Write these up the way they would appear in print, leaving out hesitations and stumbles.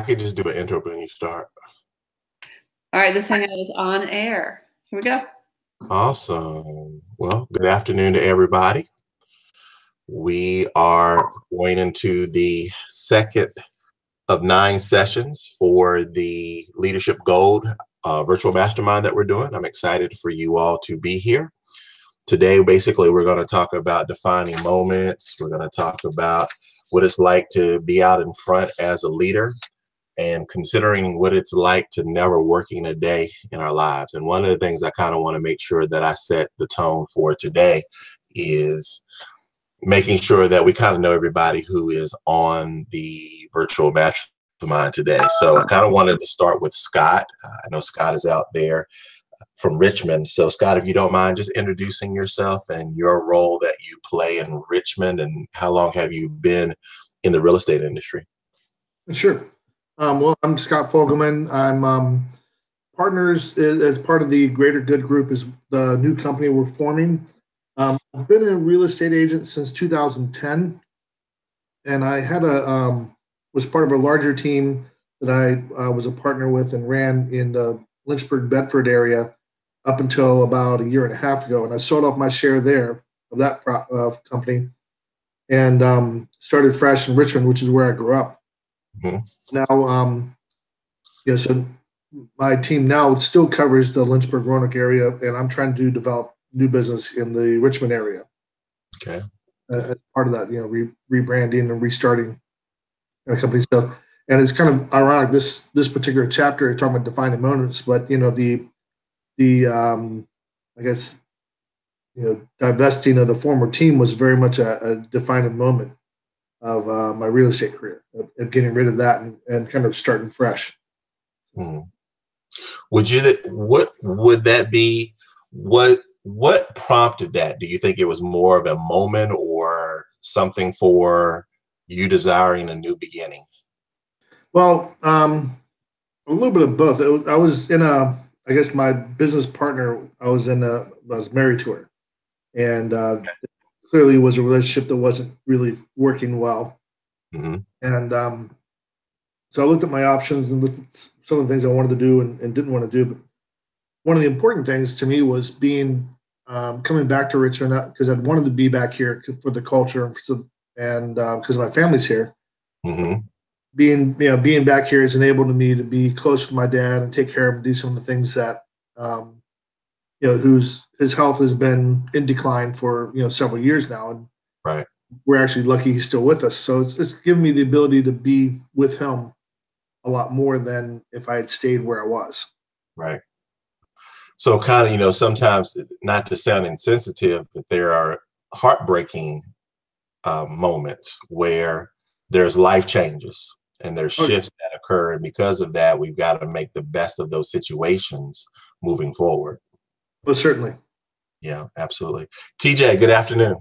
could just do an intro when you start. All right, this thing is on air. Here we go. Awesome. Well, good afternoon to everybody. We are going into the second of 9 sessions for the Leadership Gold virtual mastermind that we're doing. I'm excited for you all to be here. Today, basically, we're going to talk about defining moments. We're going to talk about what it's like to be out in front as a leader and considering what it's like to never working a day in our lives. And one of the things I kind of want to make sure that I set the tone for today is making sure that we kind of know everybody who is on the virtual mastermind today. So I kind of wanted to start with Scott. I know Scott is out there from Richmond. So Scott, if you don't mind just introducing yourself and your role that you play in Richmond, and how long have you been in the real estate industry? Sure. Well, I'm Scott Fogelman. I'm partners as part of the Greater Good Group is the new company we're forming. I've been a real estate agent since 2010, and I had was part of a larger team that I was a partner with and ran in the Lynchburg, Bedford area up until about a year and a half ago. And I sold off my share there of that company and started fresh in Richmond, which is where I grew up. Mm-hmm. Now, so my team now still covers the Lynchburg, Roanoke area, and I'm trying to develop new business in the Richmond area. Okay. As part of that, rebranding and restarting the company. So, and it's kind of ironic, this particular chapter, you're talking about defining moments, but the I guess, divesting of the former team was very much a defining moment of my real estate career, of getting rid of that and kind of starting fresh. Mm-hmm. What would that be? What prompted that? Do you think it was more of a moment or something for you desiring a new beginning? Well, a little bit of both. I was in I guess my business partner, I was married to her, and clearly was a relationship that wasn't really working well. Mm-hmm. And so I looked at my options and looked at some of the things I wanted to do and didn't want to do. But one of the important things to me was coming back to Richmond because I'd wanted to be back here for the culture and because my family's here. Mm-hmm. Being back here has enabled me to be close with my dad and take care of him, do some of the things that his health has been in decline for several years now, and right. We're actually lucky he's still with us. So it's given me the ability to be with him a lot more than if I had stayed where I was. Right. So kind of sometimes, not to sound insensitive, but there are heartbreaking moments where there's life changes. And there's shifts that occur. And because of that, we've got to make the best of those situations moving forward. Well, certainly. Yeah, absolutely. TJ, good afternoon.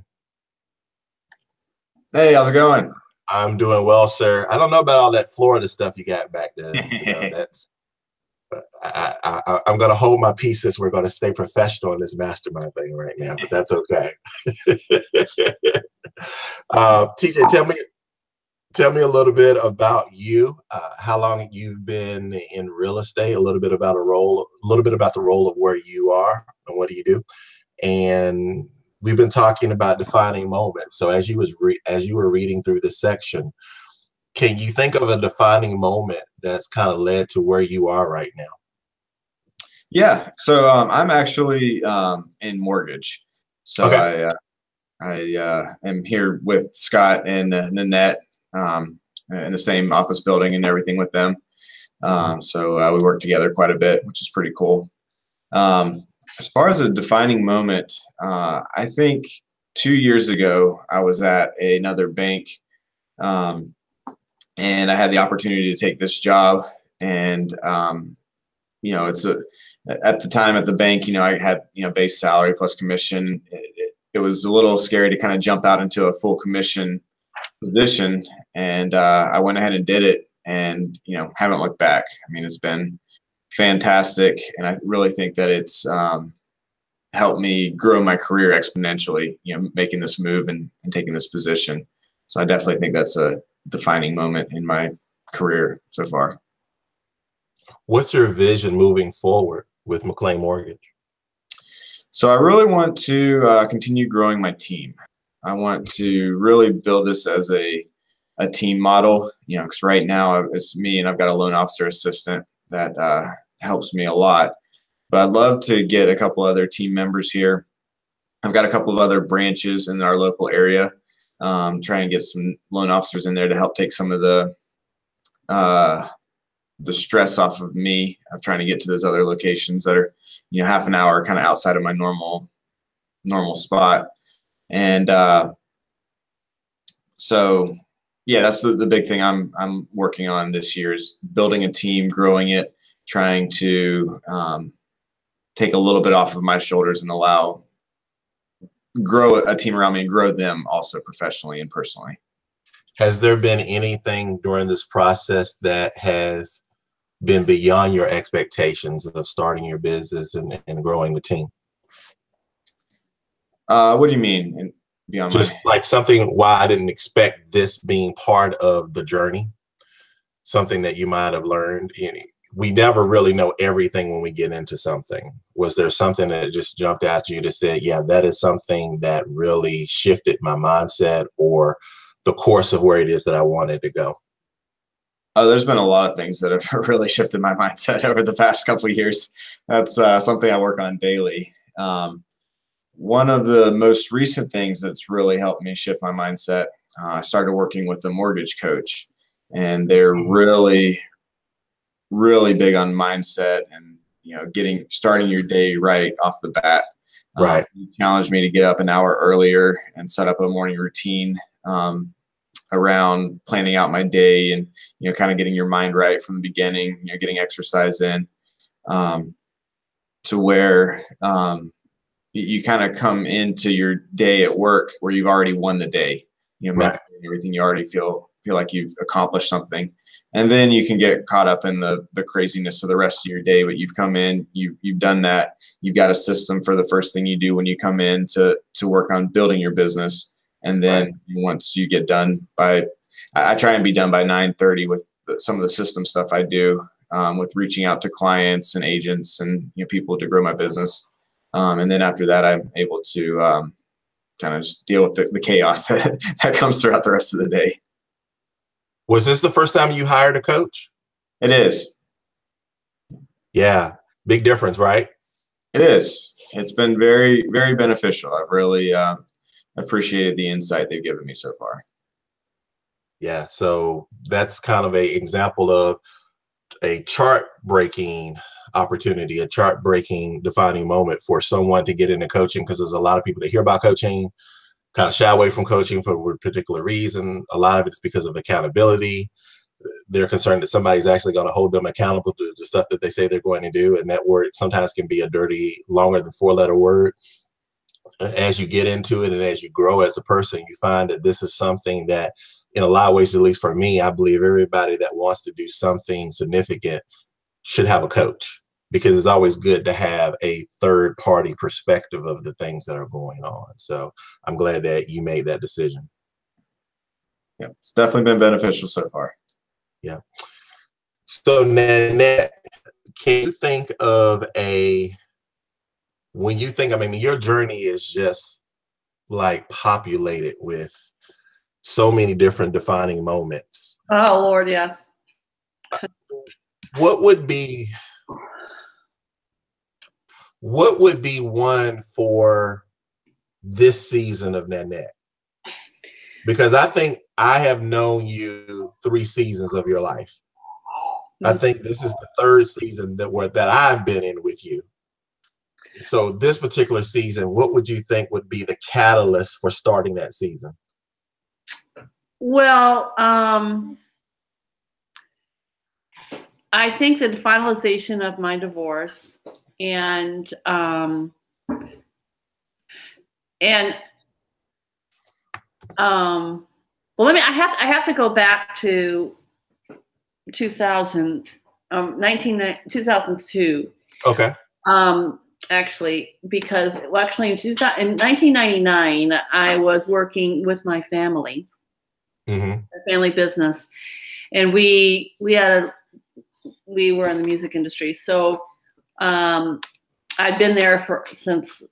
Hey, how's it going? I'm doing well, sir. I don't know about all that Florida stuff you got back there. That's I'm going to hold my peace since we're going to stay professional in this mastermind thing right now, but that's okay. TJ, Tell me a little bit about you, how long you've been in real estate, a little bit about the role of where you are and what do you do. And we've been talking about defining moments. So as you were reading through this section, can you think of a defining moment that's kind of led to where you are right now? Yeah. So I'm actually in mortgage. So okay. I am here with Scott and Nanette. In the same office building and everything with them. So we work together quite a bit, which is pretty cool. As far as a defining moment, I think 2 years ago, I was at another bank and I had the opportunity to take this job. And, it's at the time at the bank, I had, base salary plus commission. It was a little scary to kind of jump out into a full commission position, and I went ahead and did it, and haven't looked back. I mean, it's been fantastic, and I really think that it's helped me grow my career exponentially, making this move and taking this position. So I definitely think that's a defining moment in my career so far. What's your vision moving forward with McLean Mortgage? So I really want to continue growing my team. I want to really build this as a team model, because right now it's me and I've got a loan officer assistant that helps me a lot. But I'd love to get a couple other team members here. I've got a couple of other branches in our local area. Try and get some loan officers in there to help take some of the stress off of me of trying to get to those other locations that are, half an hour kind of outside of my normal spot. And so, yeah, that's the big thing I'm working on this year is building a team, growing it, trying to take a little bit off of my shoulders and grow a team around me and grow them also professionally and personally. Has there been anything during this process that has been beyond your expectations of starting your business and growing the team? What do you mean? And beyond just like something why I didn't expect this being part of the journey, something that you might have learned. We never really know everything when we get into something. Was there something that just jumped out to you to say, yeah, that is something that really shifted my mindset or the course of where it is that I wanted to go? There's been a lot of things that have really shifted my mindset over the past couple of years. That's something I work on daily. One of the most recent things that's really helped me shift my mindset, I started working with a mortgage coach, and they're really, really big on mindset and, starting your day right off the bat. Right. He challenged me to get up an hour earlier and set up a morning routine around planning out my day and, kind of getting your mind right from the beginning, getting exercise in to where you kind of come into your day at work where you've already won the day, right. Everything, you already feel like you've accomplished something. And then you can get caught up in the craziness of the rest of your day, but you've come in, you've done that. You've got a system for the first thing you do when you come in to work on building your business. And then once you get done I try and be done by 9:30 with some of the system stuff I do with reaching out to clients and agents and people to grow my business. And then after that, I'm able to kind of just deal with the chaos that comes throughout the rest of the day. Was this the first time you hired a coach? It is. Yeah. Big difference, right? It is. It's been very, very beneficial. I've really appreciated the insight they've given me so far. Yeah. So that's kind of an example of a chart breaking opportunity, a chart breaking defining moment for someone to get into coaching, because there's a lot of people that hear about coaching kind of shy away from coaching for a particular reason. A lot of it's because of accountability. They're concerned that somebody's actually going to hold them accountable to the stuff that they say they're going to do. And that word sometimes can be a dirty, longer than 4-letter word. As you get into it and as you grow as a person, you find that this is something that, in a lot of ways, at least for me, I believe everybody that wants to do something significant should have a coach, because it's always good to have a third party perspective of the things that are going on. So I'm glad that you made that decision. Yeah, it's definitely been beneficial so far. Yeah. So Nanette, can you think of when you think, your journey is just like populated with so many different defining moments. Oh, Lord, yes. What would be one for this season of Nanette? Because I think I have known you 3 seasons of your life. I think this is the 3rd season that I've been in with you. So this particular season, what would you think would be the catalyst for starting that season? Well, I think the finalization of my divorce and well, I have to go back to 2002. Okay. Actually, because in 1999, I was working with my family, mm-hmm. a family business. And we were in the music industry. So I'd been there since,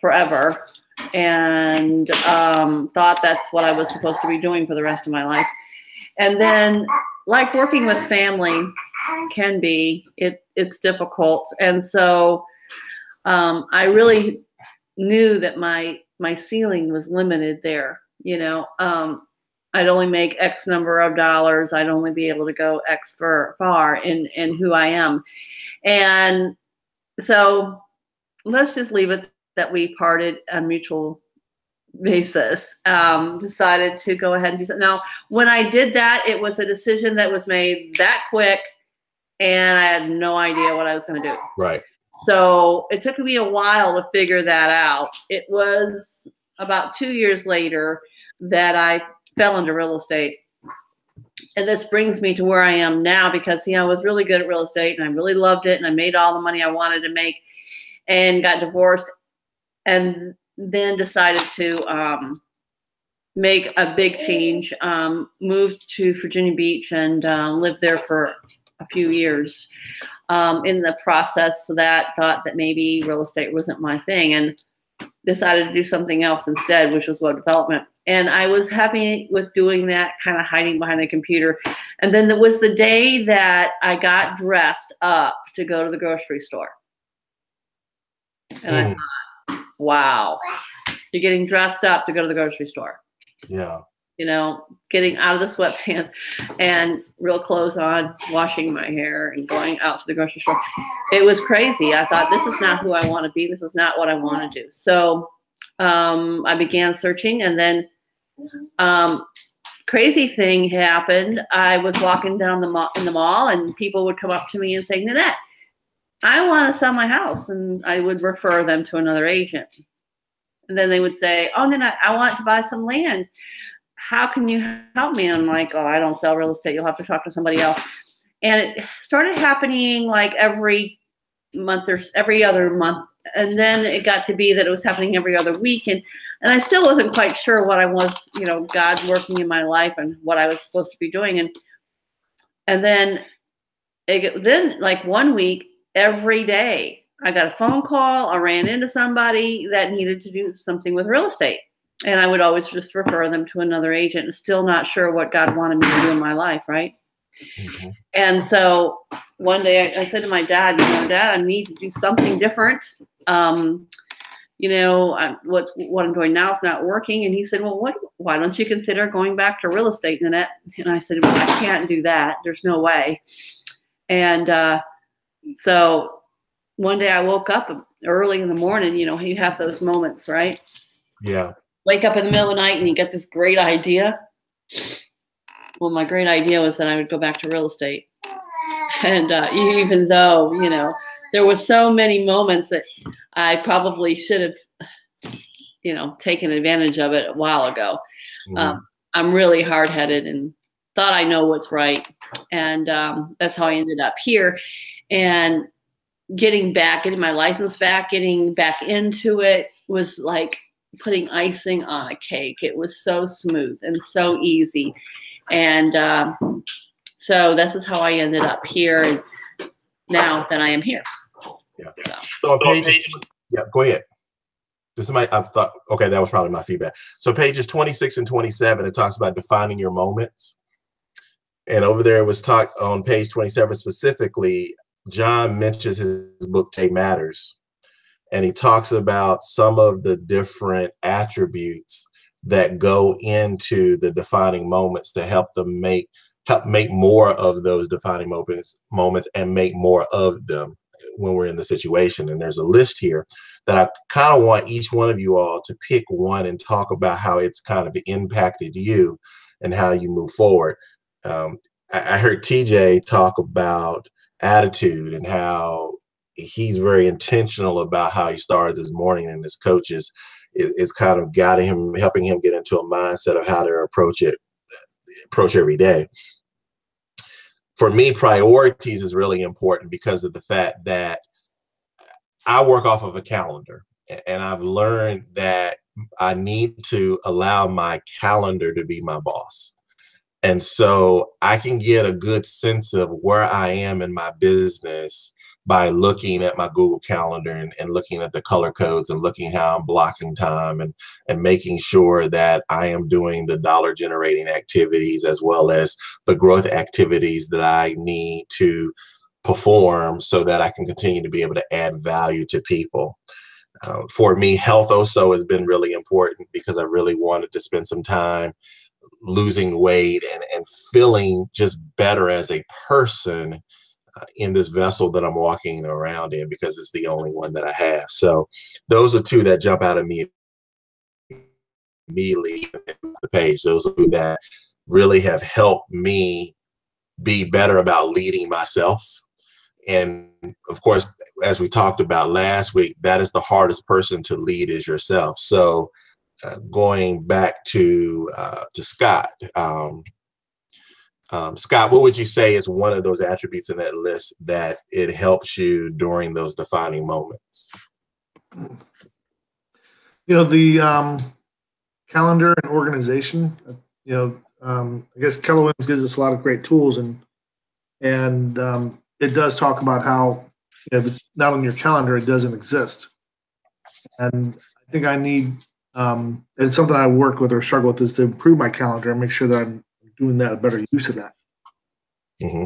forever, and thought that's what I was supposed to be doing for the rest of my life. And then, like working with family can be, it's difficult. And so I really knew that my ceiling was limited there. I'd only make X number of dollars. I'd only be able to go X far in who I am. And so let's just leave it that we parted on mutual basis. Decided to go ahead and do something. Now, when I did that, it was a decision that was made that quick, and I had no idea what I was going to do. Right. So it took me a while to figure that out. It was about 2 years later that I fell into real estate. And this brings me to where I am now, because, I was really good at real estate and I really loved it, and I made all the money I wanted to make, and got divorced, and then decided to make a big change, moved to Virginia Beach, and lived there for a few years. In the process of that, thought that maybe real estate wasn't my thing, and decided to do something else instead, which was web development. And I was happy with doing that, kind of hiding behind a computer. And then there was the day that I got dressed up to go to the grocery store. And I thought, wow, you're getting dressed up to go to the grocery store. Yeah. Getting out of the sweatpants and real clothes on, washing my hair, and going out to the grocery store. It was crazy. I thought, this is not who I want to be. This is not what I want to do. So I began searching, and then crazy thing happened. I was walking down in the mall, and people would come up to me and say, Nanette, I want to sell my house. And I would refer them to another agent. And then they would say, oh, Nanette, I want to buy some land. How can you help me? And I'm like, oh, I don't sell real estate. You'll have to talk to somebody else. And it started happening like every month or every other month. And then it got to be that it was happening every other week. And I still wasn't quite sure what I was, God working in my life and what I was supposed to be doing. And then like 1 week, every day, I got a phone call. I ran into somebody that needed to do something with real estate. And I would always just refer them to another agent, and still not sure what God wanted me to do in my life, right? Mm-hmm. And so one day I said to my dad, Dad, I need to do something different. What I'm doing now is not working. And he said, well, why don't you consider going back to real estate, Nanette? And I said, well, I can't do that. There's no way. And so one day I woke up early in the morning. You have those moments, right? Yeah. Wake up in the middle of the night and you get this great idea. Well, my great idea was that I would go back to real estate. And even though, there were so many moments that I probably should have, taken advantage of it a while ago. Mm-hmm. I'm really hard-headed and thought I know what's right. And that's how I ended up here. And getting my license back, getting back into it was like putting icing on a cake. It was so smooth and so easy. And so this is how I ended up here, and now that I am here. Yeah. So on pages, yeah, go ahead. This is I thought, okay, that was probably my feedback. So pages 26 and 27, it talks about defining your moments. And over there it was talked on page 27 specifically, John mentions his book, Take Matters. And he talks about some of the different attributes that go into the defining moments to help make more of those defining moments and make more of them when we're in the situation. And there's a list here that I kind of want each one of you all to pick one and talk about how it's kind of impacted you and how you move forward. I heard TJ talk about attitude and how he's very intentional about how he starts his morning, and his coaches is kind of guiding him, helping him get into a mindset of how to approach every day. For me, priorities is really important because of the fact that I work off of a calendar, and I've learned that I need to allow my calendar to be my boss. And so I can get a good sense of where I am in my business by looking at my Google Calendar and looking at the color codes and looking how I'm blocking time and making sure that I am doing the dollar generating activities as well as the growth activities that I need to perform so that I can continue to be able to add value to people. For me, health also has been really important because I really wanted to spend some time losing weight and feeling just better as a person in this vessel that I'm walking around in, because it's the only one that I have. So those are two that jump out at me immediately on the page. Those are two that really have helped me be better about leading myself. And of course, as we talked about last week, that is the hardest person to lead is yourself. So going back to Scott, Scott, what would you say is one of those attributes in that list that it helps you during those defining moments? The calendar and organization. I guess Keller Williams gives us a lot of great tools, and it does talk about how if it's not on your calendar, it doesn't exist. And I think I need, it's something I work with or struggle with, is to improve my calendar and make sure that I'm doing that, a better use of that. Mm-hmm.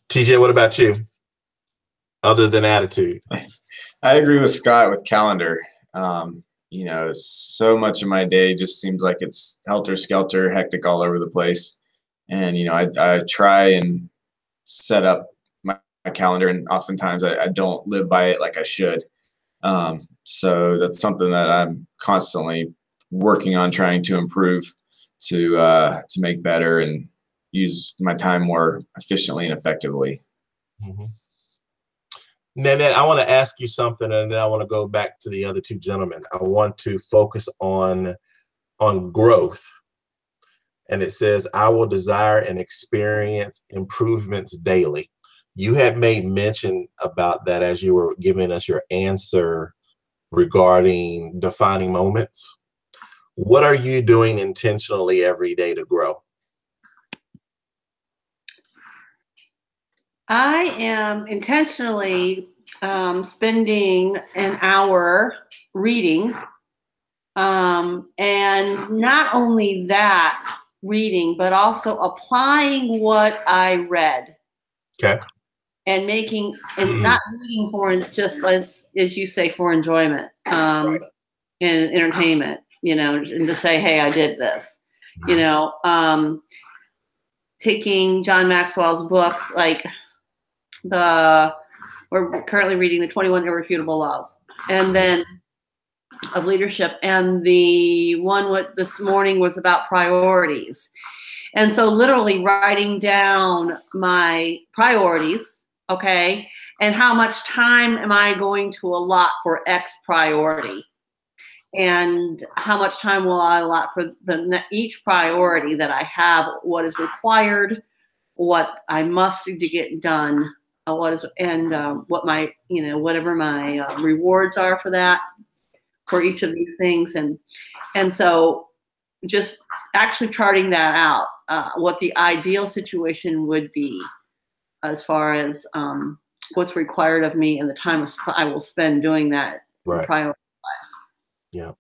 TJ, what about you? Other than attitude? I agree with Scott with calendar. So much of my day just seems like it's helter-skelter, hectic all over the place. And, I try and set up my calendar, and oftentimes I don't live by it like I should. So that's something that I'm constantly working on, trying to improve, to make better and use my time more efficiently and effectively. Mm-hmm. Nanette, I want to ask you something, and then I want to go back to the other two gentlemen. I want to focus on growth. And it says, I will desire and experience improvements daily. You had made mention about that as you were giving us your answer regarding defining moments. What are you doing intentionally every day to grow? I am intentionally spending an hour reading, and not only that, reading, but also applying what I read. Okay. And not reading for just as you say, for enjoyment and entertainment, and to say, hey, I did this, taking John Maxwell's books, like we're currently reading the 21 Irrefutable Laws, and then of leadership, and the one this morning was about priorities. And so literally writing down my priorities, okay, and how much time am I going to allot for X priority, and how much time will I allot for each priority that I have, what is required, what I must do to get done, what my, whatever my rewards are for that, for each of these things. And so just actually charting that out, what the ideal situation would be as far as what's required of me and the time I will spend doing that. Right. Prioritize. Yeah.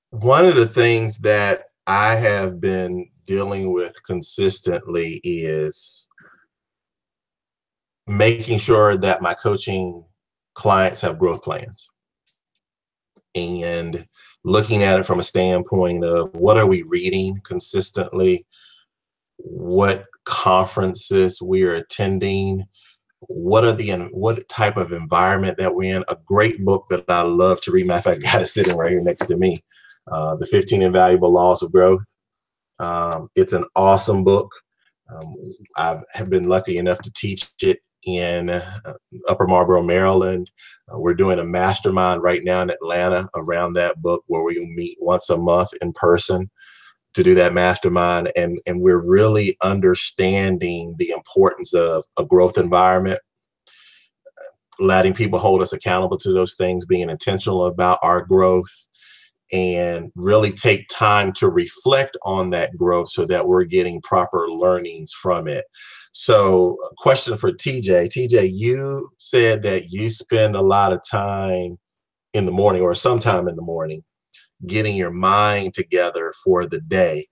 One of the things that I have been dealing with consistently is making sure that my coaching clients have growth plans, and looking at it from a standpoint of what are we reading consistently, what conferences we're attending, what type of environment that we're in. A great book that I love to read, matter of fact, I got it sitting right here next to me, The 15 Invaluable Laws of Growth. It's an awesome book. I have been lucky enough to teach it in Upper Marlboro, Maryland. We're doing a mastermind right now in Atlanta around that book, where we meet once a month in person to do that mastermind. And we're really understanding the importance of a growth environment, letting people hold us accountable to those things, being intentional about our growth, and really take time to reflect on that growth so that we're getting proper learnings from it. So, a question for TJ. TJ, you said that you spend a lot of time in the morning or sometime in the morning getting your mind together for the day.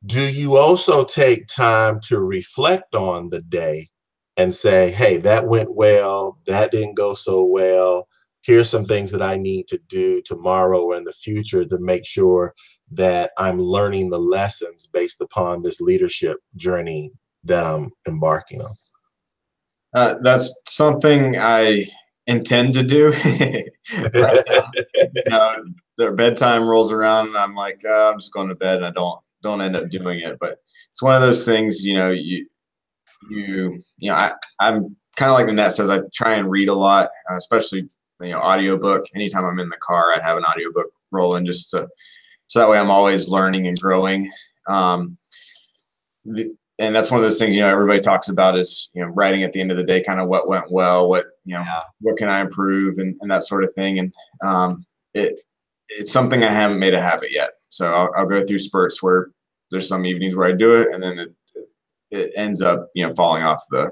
Do you also take time to reflect on the day and say, hey, that went well, that didn't go so well? Here's some things that I need to do tomorrow or in the future to make sure that I'm learning the lessons based upon this leadership journey that I'm embarking on. That's something I intend to do. Right now, their bedtime rolls around and I'm like, I'm just going to bed, and I don't end up doing it. But it's one of those things, I'm kind of like Nanette says, I try and read a lot, especially audiobook. Anytime I'm in the car, I have an audiobook rolling so that way I'm always learning and growing. And that's one of those things, everybody talks about is, writing at the end of the day, kind of what went well, what can I improve, and that sort of thing. And it's something I haven't made a habit yet. So I'll go through spurts where there's some evenings where I do it, and then it ends up, falling off the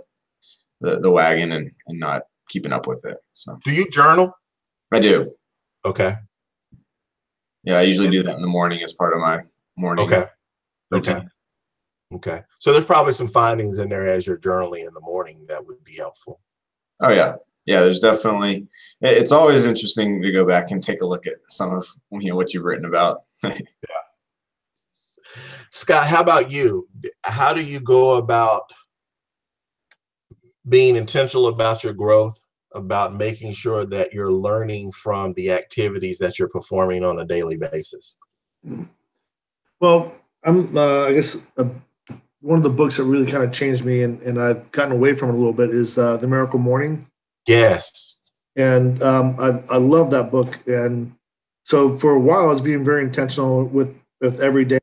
wagon and not keeping up with it. So, do you journal? I do. Okay. Yeah, I usually do that in the morning as part of my morning routine. Okay. So there's probably some findings in there as you're journaling in the morning that would be helpful. Oh yeah. Yeah, there's definitely, it's always interesting to go back and take a look at some of what you've written about. Yeah. Scott, how about you? How do you go about being intentional about your growth, about making sure that you're learning from the activities that you're performing on a daily basis? Well, I guess one of the books that really kind of changed me, and I've gotten away from it a little bit, is The Miracle Morning. Yes. And I love that book. And so for a while, I was being very intentional with every day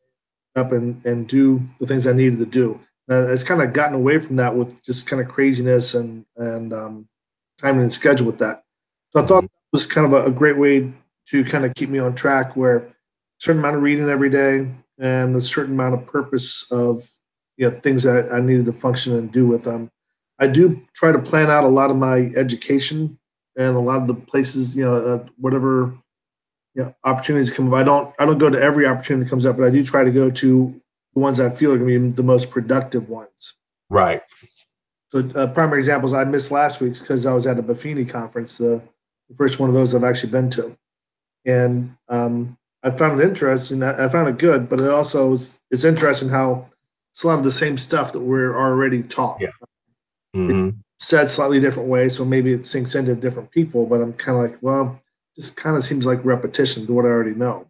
up and do the things I needed to do. It's kind of gotten away from that with just kind of craziness and timing and schedule with that. So I thought it was kind of a great way to kind of keep me on track, where a certain amount of reading every day and a certain amount of purpose of things that I needed to function and do with them. I do try to plan out a lot of my education and a lot of the places, whatever opportunities come up. I don't go to every opportunity that comes up, but I do try to go to the ones I feel are going to be the most productive ones. Right. So primary examples, I missed last week's because I was at a Buffini conference, the first one of those I've actually been to. And I found it interesting. I found it good, but it also it's interesting how it's a lot of the same stuff that we're already taught. Yeah. Mm-hmm. Said slightly different way, so maybe it sinks into different people, but I'm kind of like, well, just kind of seems like repetition to what I already know.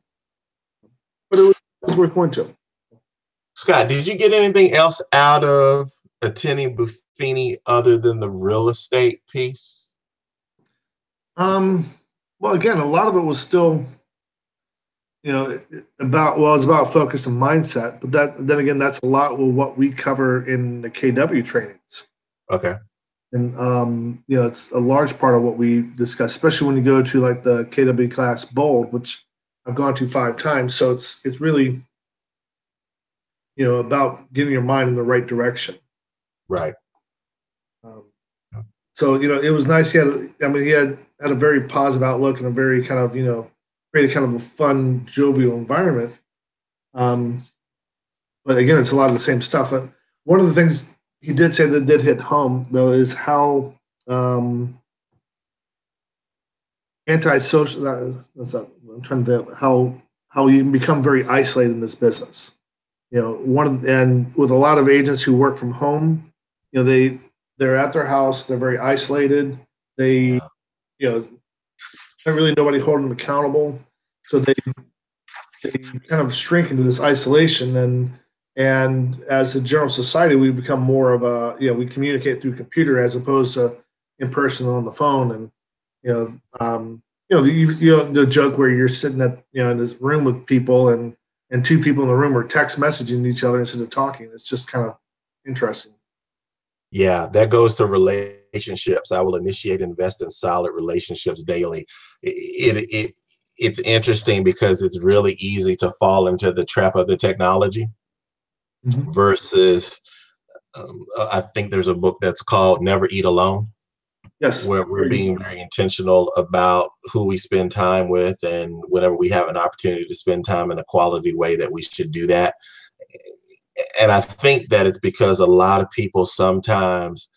But it was worth going to. Scott, did you get anything else out of attending Buffini other than the real estate piece? Well, again, a lot of it was still, it was about focus and mindset. But then again, that's a lot of what we cover in the KW trainings. Okay. And it's a large part of what we discuss, especially when you go to like the KW class Bold, which I've gone to 5 times. So it's really, about getting your mind in the right direction. Right. So it was nice. He had a very positive outlook and a very kind of created kind of a fun, jovial environment. But again, it's a lot of the same stuff. One of the things he did say that did hit home, though, is how antisocial. I'm trying to think how you can become very isolated in this business. And with a lot of agents who work from home, they're at their house, they're very isolated. They, not really nobody holding them accountable, so they kind of shrink into this isolation. And as a general society, we become more of a, we communicate through computer as opposed to in person on the phone. And, the joke where you're sitting at, in this room with people and 2 people in the room are text messaging each other instead of talking. It's just kind of interesting. Yeah, that goes to relationships. I will initiate and invest in solid relationships daily. It it's interesting because it's really easy to fall into the trap of the technology versus I think there's a book that's called Never Eat Alone. Yes. Where we're being very intentional about who we spend time with, and whenever we have an opportunity to spend time in a quality way, that we should do that. And I think that it's because a lot of people sometimes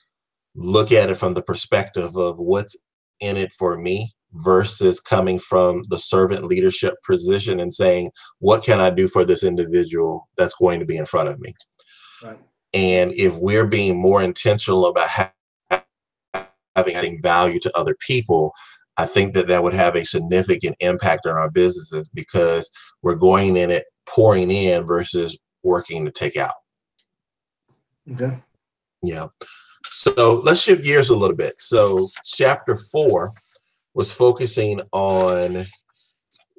look at it from the perspective of what's in it for me versus coming from the servant leadership position and saying, what can I do for this individual that's going to be in front of me? Right. And if we're being more intentional about having value to other people, I think that that would have a significant impact on our businesses because we're going in it, pouring in versus working to take out. Okay. Yeah. So let's shift gears a little bit. So chapter 4 was focusing on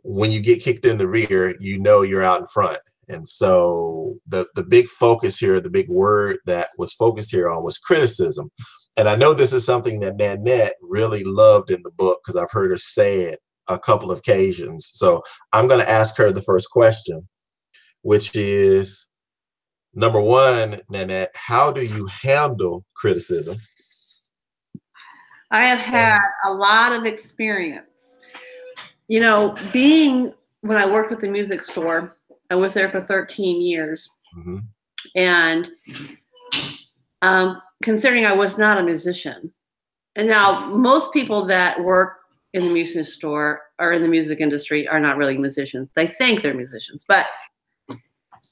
when you get kicked in the rear, you know you're out in front. And so the big focus here, the big word that was focused here on was criticism. And I know this is something that Nanette really loved in the book because I've heard her say it a couple of occasions. So I'm going to ask her the first question, which is, number one, Nanette, how do you handle criticism? I have had a lot of experience. You know, when I worked with the music store, I was there for 13 years. Mm-hmm. And considering I was not a musician, and now most people that work in the music store or in the music industry are not really musicians. They think they're musicians. But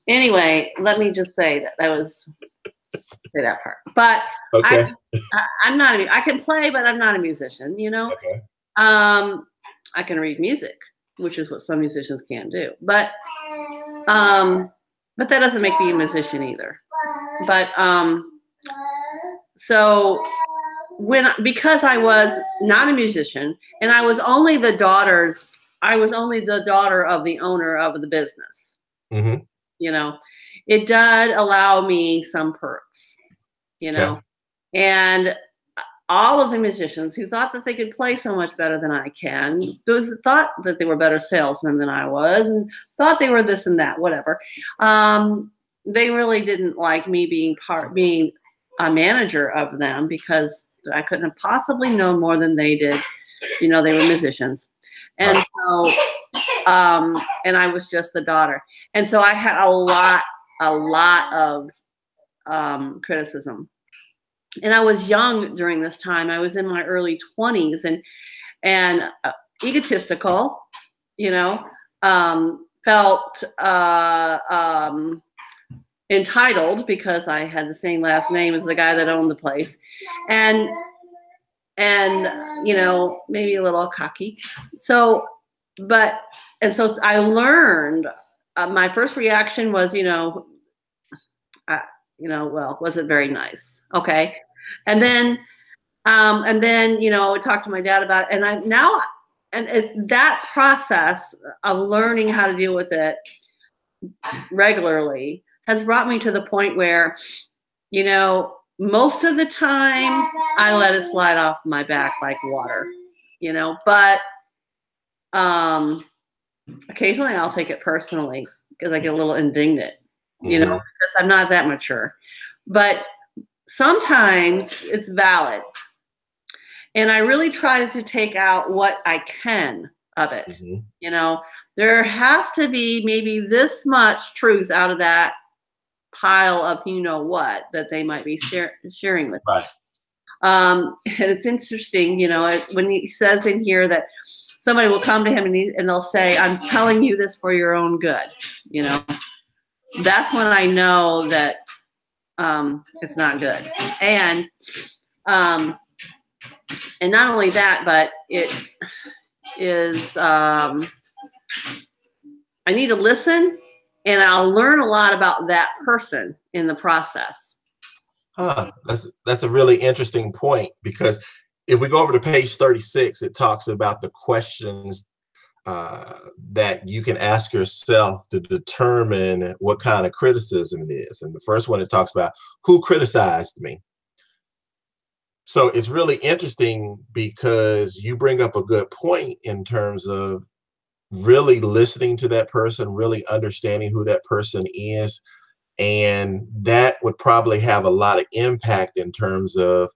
anyway, let me just say say that part. But okay. I'm not, I can play, but I'm not a musician, you know? Okay. I can read music, which is what some musicians can do. But that doesn't make me a musician either. But so because I was not a musician and I was only the daughter of the owner of the business. Mm-hmm. You know, it did allow me some perks, you know, and all of the musicians who thought that they could play so much better than I can, thought that they were better salesmen than I was and thought they were this and that, whatever. They really didn't like me being a manager of them because I couldn't have possibly known more than they did. You know, they were musicians. And so, and I was just the daughter. And so I had a lot of criticism. And I was young during this time. I was in my early 20s and egotistical, you know, felt entitled because I had the same last name as the guy that owned the place. And you know, maybe a little cocky. So I learned, my first reaction was, well, wasn't very nice. Okay. And then, you know, I talked to my dad about it, and it's that process of learning how to deal with it regularly has brought me to the point where, you know, most of the time I let it slide off my back like water, you know, but occasionally I'll take it personally because I get a little indignant, you know, because I'm not that mature. But sometimes it's valid. And I really try to take out what I can of it. Mm-hmm. You know, there has to be maybe this much truth out of that pile of what that they might be sharing with me. And it's interesting, you know, when he says in here that somebody will come to him and they'll say, I'm telling you this for your own good, you know, that's when I know that it's not good. And not only that, but it is, I need to listen, and I'll learn a lot about that person in the process. That's a really interesting point, because if we go over to page 36, it talks about the questions that you can ask yourself to determine what kind of criticism it is. And the first one, it talks about who criticized me. So it's really interesting because you bring up a good point in terms of really listening to that person, really understanding who that person is. And that would probably have a lot of impact in terms of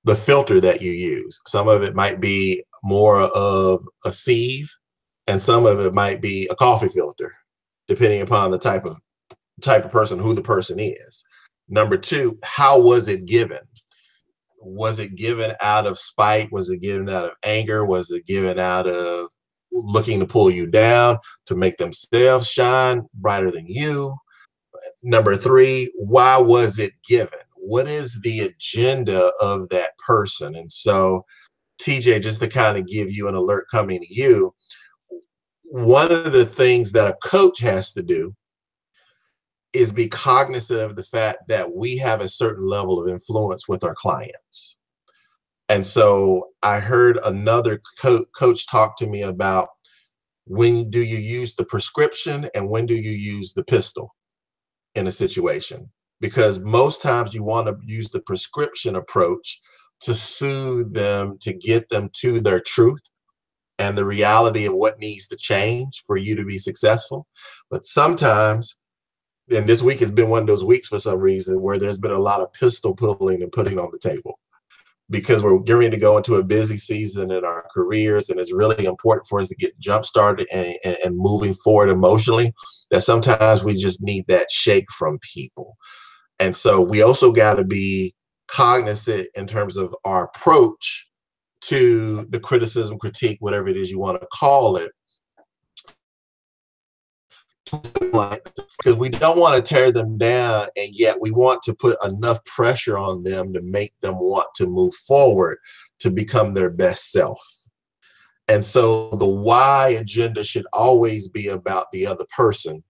the filter that you use. Some of it might be more of a sieve, and some of it might be a coffee filter, depending upon the type of person, who the person is. Number two, how was it given? Was it given out of spite? Was it given out of anger? Was it given out of looking to pull you down, to make themselves shine brighter than you? Number three, why was it given? What is the agenda of that person? And so, TJ, just to kind of give you an alert coming to you, one of the things that a coach has to do is be cognizant of the fact that we have a certain level of influence with our clients. And so I heard another coach talk to me about, when do you use the prescription and when do you use the pistol in a situation? Because most times you want to use the prescription approach to soothe them, to get them to their truth and the reality of what needs to change for you to be successful. But sometimes, and this week has been one of those weeks for some reason, where there's been a lot of pistol pulling and putting on the table, because we're getting ready to go into a busy season in our careers, and it's really important for us to get jump started and moving forward emotionally, that sometimes we just need that shake from people. And so we also got to be cognizant in terms of our approach to the criticism, critique, whatever it is you want to call it, because we don't want to tear them down, and yet we want to put enough pressure on them to make them want to move forward, to become their best self. And so the why agenda should always be about the other person,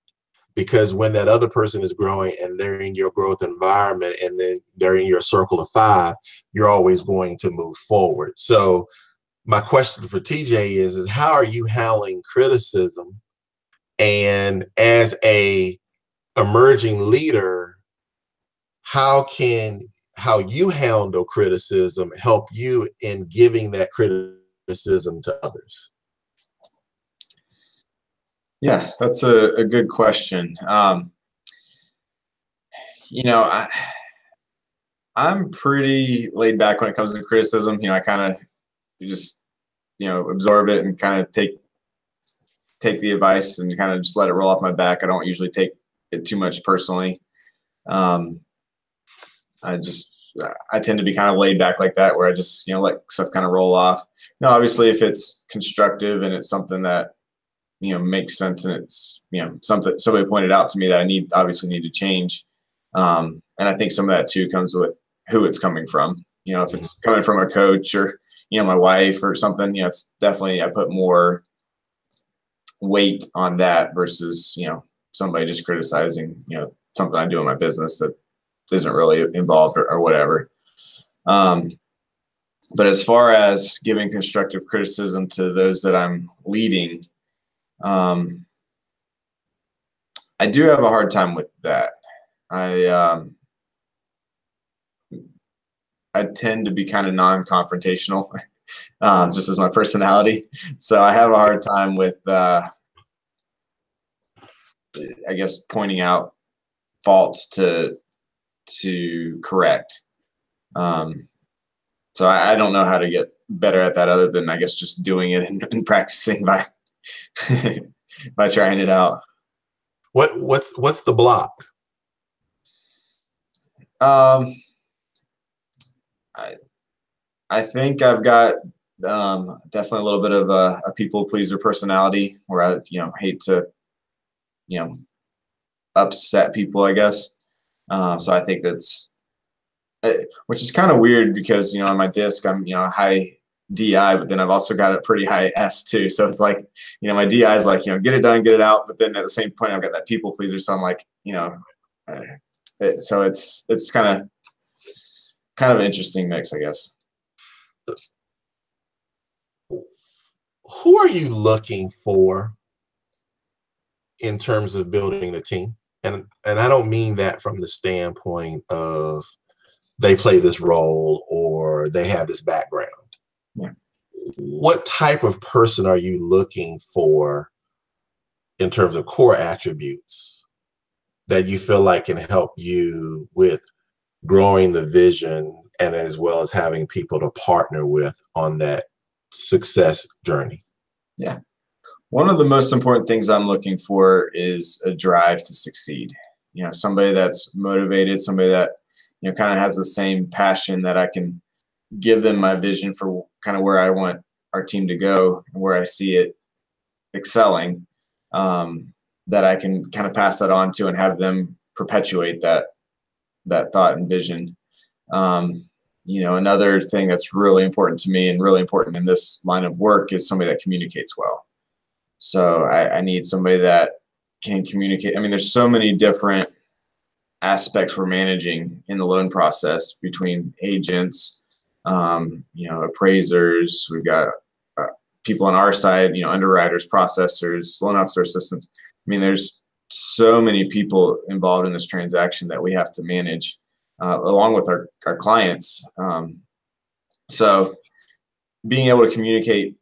because when that other person is growing and they're in your growth environment and then they're in your circle of five, you're always going to move forward. So my question for TJ is how are you handling criticism? And as a emerging leader, how you handle criticism help you in giving that criticism to others? Yeah, that's a good question. I'm pretty laid back when it comes to criticism. I kind of just, absorb it and kind of take the advice and kind of just let it roll off my back. I don't usually take it too much personally. I tend to be kind of laid back like that, where I just, let stuff kind of roll off. Obviously if it's constructive and it's something that, makes sense, and it's, something somebody pointed out to me that I obviously need to change. And I think some of that too comes with who it's coming from. If it's coming from a coach or, my wife or something, it's definitely, I put more weight on that versus, somebody just criticizing, something I do in my business that isn't really involved or whatever. But as far as giving constructive criticism to those that I'm leading, I do have a hard time with that. I tend to be kind of non-confrontational, just as my personality. So I have a hard time with, I guess, pointing out faults to correct. So I don't know how to get better at that, other than, I guess, just doing it and practicing by by trying it out. What's the block? I think I've got definitely a little bit of a people pleaser personality, where I hate to upset people, I guess. So I think that's, which is kind of weird, because on my disc I'm high DI, but then I've also got a pretty high S too. So it's like, my DI is like, get it done, get it out. But then at the same point, I've got that people pleaser. So I'm like, so it's kind of an interesting mix, I guess. Who are you looking for in terms of building a team? And I don't mean that from the standpoint of they play this role or they have this background. Yeah. what type of person are you looking for in terms of core attributes that you feel like can help you with growing the vision and as well as having people to partner with on that success journey? Yeah. One of the most important things I'm looking for is a drive to succeed. You know, somebody that's motivated, somebody that, you know, kind of has the same passion that I can give them my vision for kind of where I want our team to go and where I see it excelling, that I can kind of pass that on to and have them perpetuate that thought and vision. You know, another thing that's really important to me and really important in this line of work is somebody that communicates well. So I need somebody that can communicate. I mean, there's so many different aspects we're managing in the loan process between agents, you know, appraisers. We've got people on our side, you know, underwriters, processors, loan officer assistants. I mean, there's so many people involved in this transaction that we have to manage along with our clients. So being able to communicate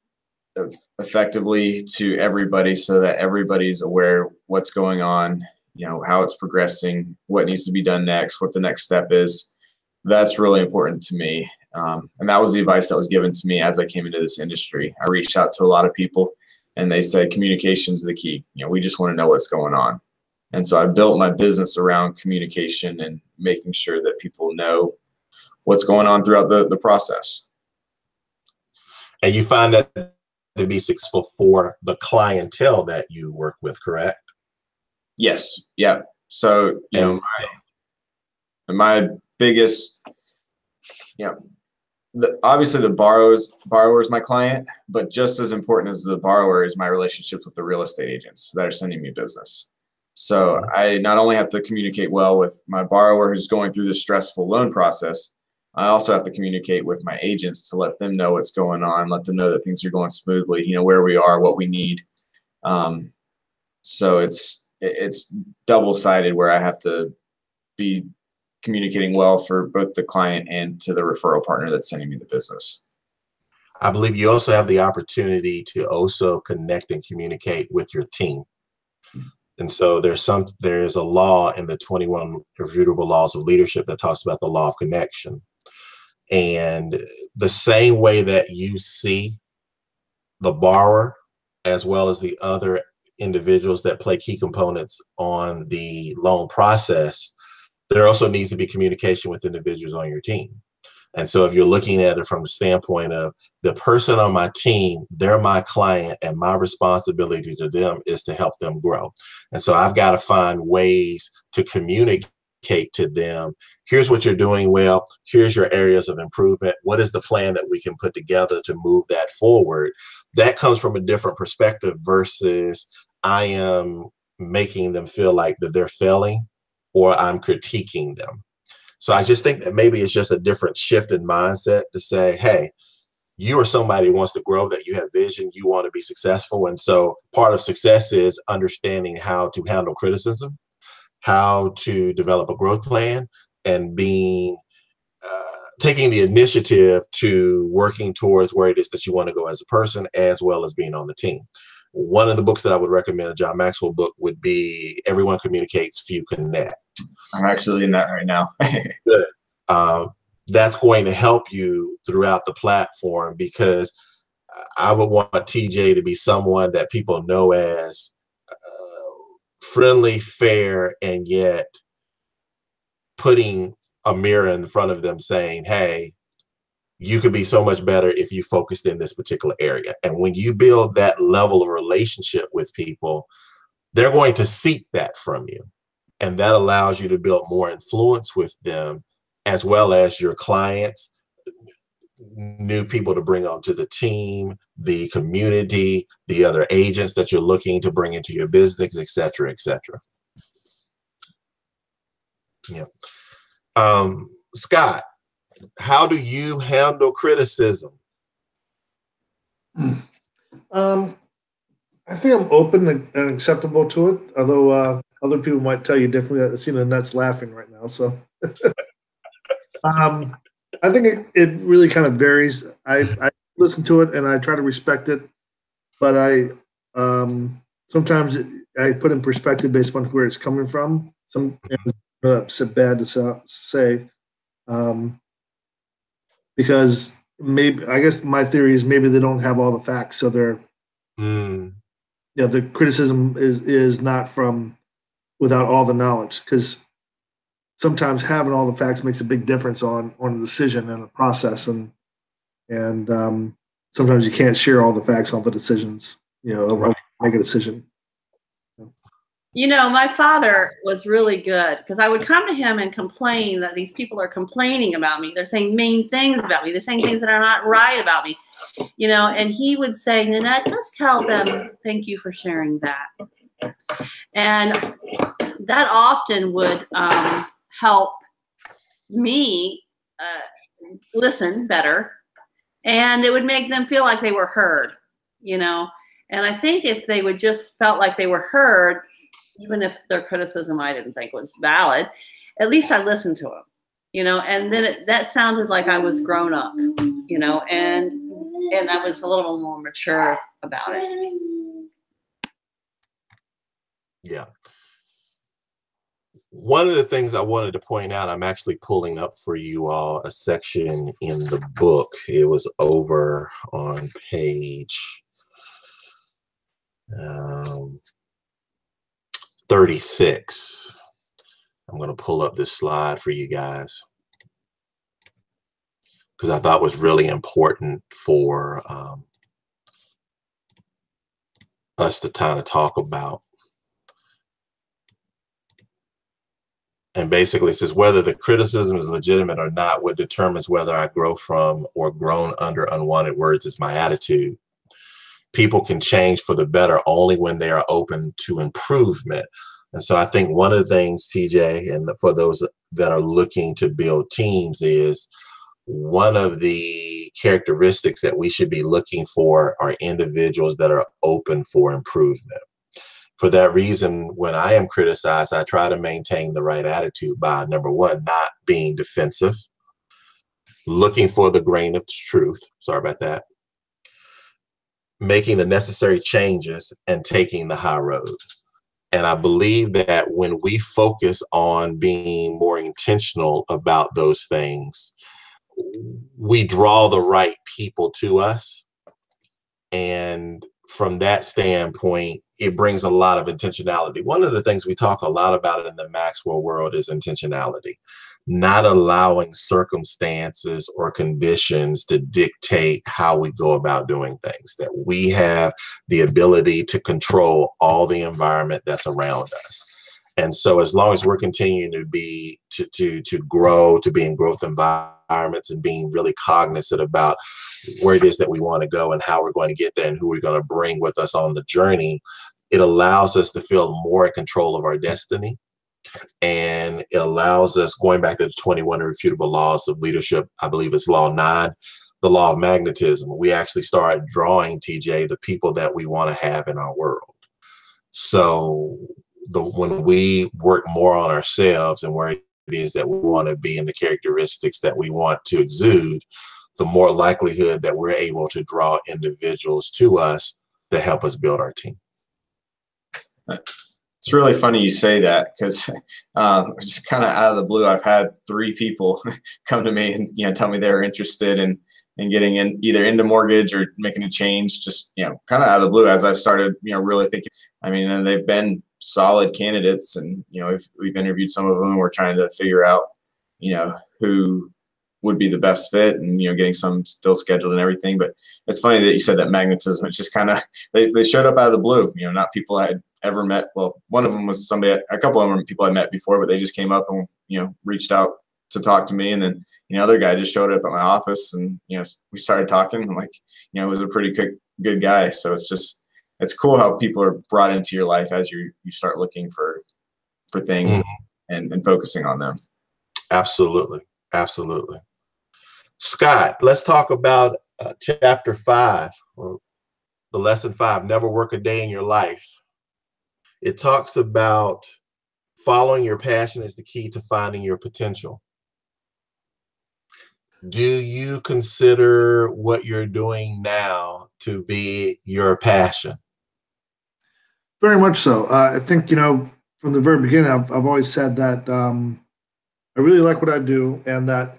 effectively to everybody so that everybody's aware what's going on, you know, how it's progressing, what needs to be done next, what the next step is, that's really important to me. And that was the advice that was given to me as I came into this industry. I reached out to a lot of people and they said communication is the key. You know, we just want to know what's going on. And so I built my business around communication and making sure that people know what's going on throughout the process. And you find that to be successful for the clientele that you work with, correct? Yes. Yeah. So, you know, my biggest, you know, obviously the borrower is my client, but just as important as the borrower is my relationships with the real estate agents that are sending me business. So I not only have to communicate well with my borrower who's going through this stressful loan process, I also have to communicate with my agents to let them know what's going on, let them know that things are going smoothly, you know, where we are, what we need. So it's double-sided where I have to be communicating well for both the client and to the referral partner that's sending me the business. I believe you also have the opportunity to also connect and communicate with your team. And so there's a law in the 21 Irrefutable Laws of Leadership that talks about the law of connection. And the same way that you see the borrower as well as the other individuals that play key components on the loan process, there also needs to be communication with individuals on your team. And so if you're looking at it from the standpoint of the person on my team, they're my client, and my responsibility to them is to help them grow. And so I've got to find ways to communicate to them, here's what you're doing well, here's your areas of improvement, what is the plan that we can put together to move that forward. That comes from a different perspective versus I am making them feel like that they're failing or I'm critiquing them. So I just think that maybe it's just a different shift in mindset to say, hey, you are somebody who wants to grow, that you have vision, you want to be successful. And so part of success is understanding how to handle criticism, how to develop a growth plan, and being taking the initiative to working towards where it is that you want to go as a person, as well as being on the team. One of the books that I would recommend, a John Maxwell book, would be Everyone Communicates, Few Connect. I'm actually in that right now. Good. That's going to help you throughout the platform, because I would want TJ to be someone that people know as friendly, fair, and yet putting a mirror in front of them saying, hey, you could be so much better if you focused in this particular area. And when you build that level of relationship with people, they're going to seek that from you. And that allows you to build more influence with them, as well as your clients, new people to bring onto the team, the community, the other agents that you're looking to bring into your business, et cetera, et cetera. Yeah. Scott, how do you handle criticism? I think I'm open and acceptable to it, although other people might tell you differently. I see the nuts laughing right now. So I think it really kind of varies. I listen to it and I try to respect it, but I sometimes I put in perspective based on where it's coming from. It's bad to say, because maybe, I guess my theory is maybe they don't have all the facts, so they're the criticism is not from without all the knowledge, because sometimes having all the facts makes a big difference on a decision and a process, and sometimes you can't share all the facts on the decisions, Right. make a decision. My father was really good, because I would come to him and complain that these people are complaining about me. They're saying mean things about me. They're saying things that are not right about me, and he would say, Nanette, just tell them thank you for sharing that. And that often would help me listen better, and it would make them feel like they were heard, And I think if they would just felt like they were heard, even if their criticism I didn't think was valid, at least I listened to them, and then that sounded like I was grown up, and I was a little more mature about it. Yeah. One of the things I wanted to point out, I'm actually pulling up for you all a section in the book. It was over on page 36. I'm going to pull up this slide for you guys, because I thought it was really important for us to kind of talk about. And basically it says, whether the criticism is legitimate or not, what determines whether I grow from or grown under unwanted words is my attitude. People can change for the better only when they are open to improvement. And so I think one of the things, TJ, and for those that are looking to build teams, is one of the characteristics that we should be looking for are individuals that are open for improvement. For that reason, when I am criticized, I try to maintain the right attitude by, number one, not being defensive, looking for the grain of truth. Sorry about that. Making the necessary changes and taking the high road. And I believe that when we focus on being more intentional about those things, we draw the right people to us. And from that standpoint, it brings a lot of intentionality. One of the things we talk a lot about in the Maxwell world is intentionality, not allowing circumstances or conditions to dictate how we go about doing things, that we have the ability to control all the environment that's around us. And so as long as we're continuing to be, to grow, to be in growth environments and being really cognizant about where it is that we want to go and how we're going to get there and who we're going to bring with us on the journey, it allows us to feel more in control of our destiny. And it allows us, going back to the 21 irrefutable laws of leadership, I believe it's law 9, the law of magnetism. We actually start drawing, TJ, the people that we want to have in our world. So when we work more on ourselves and where it is that we want to be and the characteristics that we want to exude, the more likelihood that we're able to draw individuals to us that help us build our team. It's really funny you say that, because just kind of out of the blue, I've had 3 people come to me and tell me they're interested in getting in either into mortgage or making a change, just kind of out of the blue, as I've started really thinking. I mean, and they've been solid candidates, and we've interviewed some of them, and we're trying to figure out who would be the best fit, and getting some still scheduled and everything. But it's funny that you said that magnetism. It's just kind of they showed up out of the blue. Not people I had ever met. Well, one of them was a couple of them were people I met before, but they just came up and reached out to talk to me. And then other guy just showed up at my office, and we started talking. I'm like, it was a pretty good guy. So it's cool how people are brought into your life as you start looking for things and focusing on them. Absolutely. Scott, let's talk about chapter 5, or the lesson 5, never work a day in your life. It talks about following your passion is the key to finding your potential. Do you consider what you're doing now to be your passion? Very much so. I think, from the very beginning, I've always said that I really like what I do, and that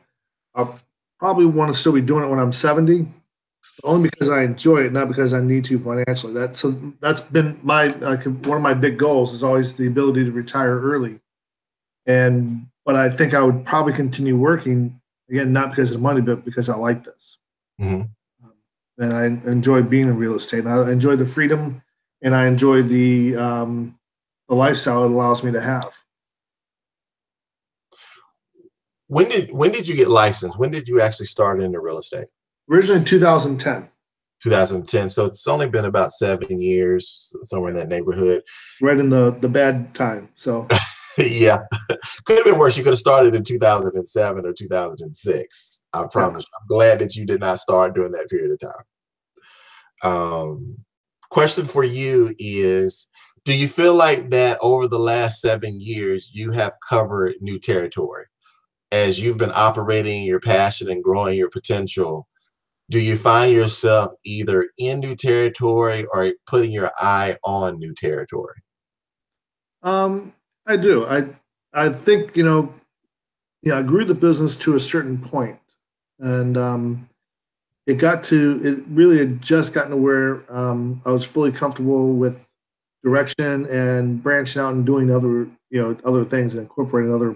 I'll probably want to still be doing it when I'm 70, only because I enjoy it, not because I need to financially. That's been my one of my big goals is always the ability to retire early. But I think I would probably continue working again, not because of the money, but because I like this. Mhm. And I enjoy being in real estate. And I enjoy the freedom, and I enjoy the lifestyle it allows me to have. When did you get licensed? When did you actually start into real estate? Originally in 2010, 2010. So it's only been about 7 years, somewhere in that neighborhood. right in the bad time. So Yeah. Could have been worse. You could have started in 2007 or 2006. I promise. Yeah. I'm glad that you did not start during that period of time. Question for you is, do you feel like that over the last 7 years, you have covered new territory? As you've been operating your passion and growing your potential, do you find yourself either in new territory or putting your eye on new territory? I do. I think I grew the business to a certain point, and it really had just gotten to where I was fully comfortable with direction and branching out and doing other things and incorporating other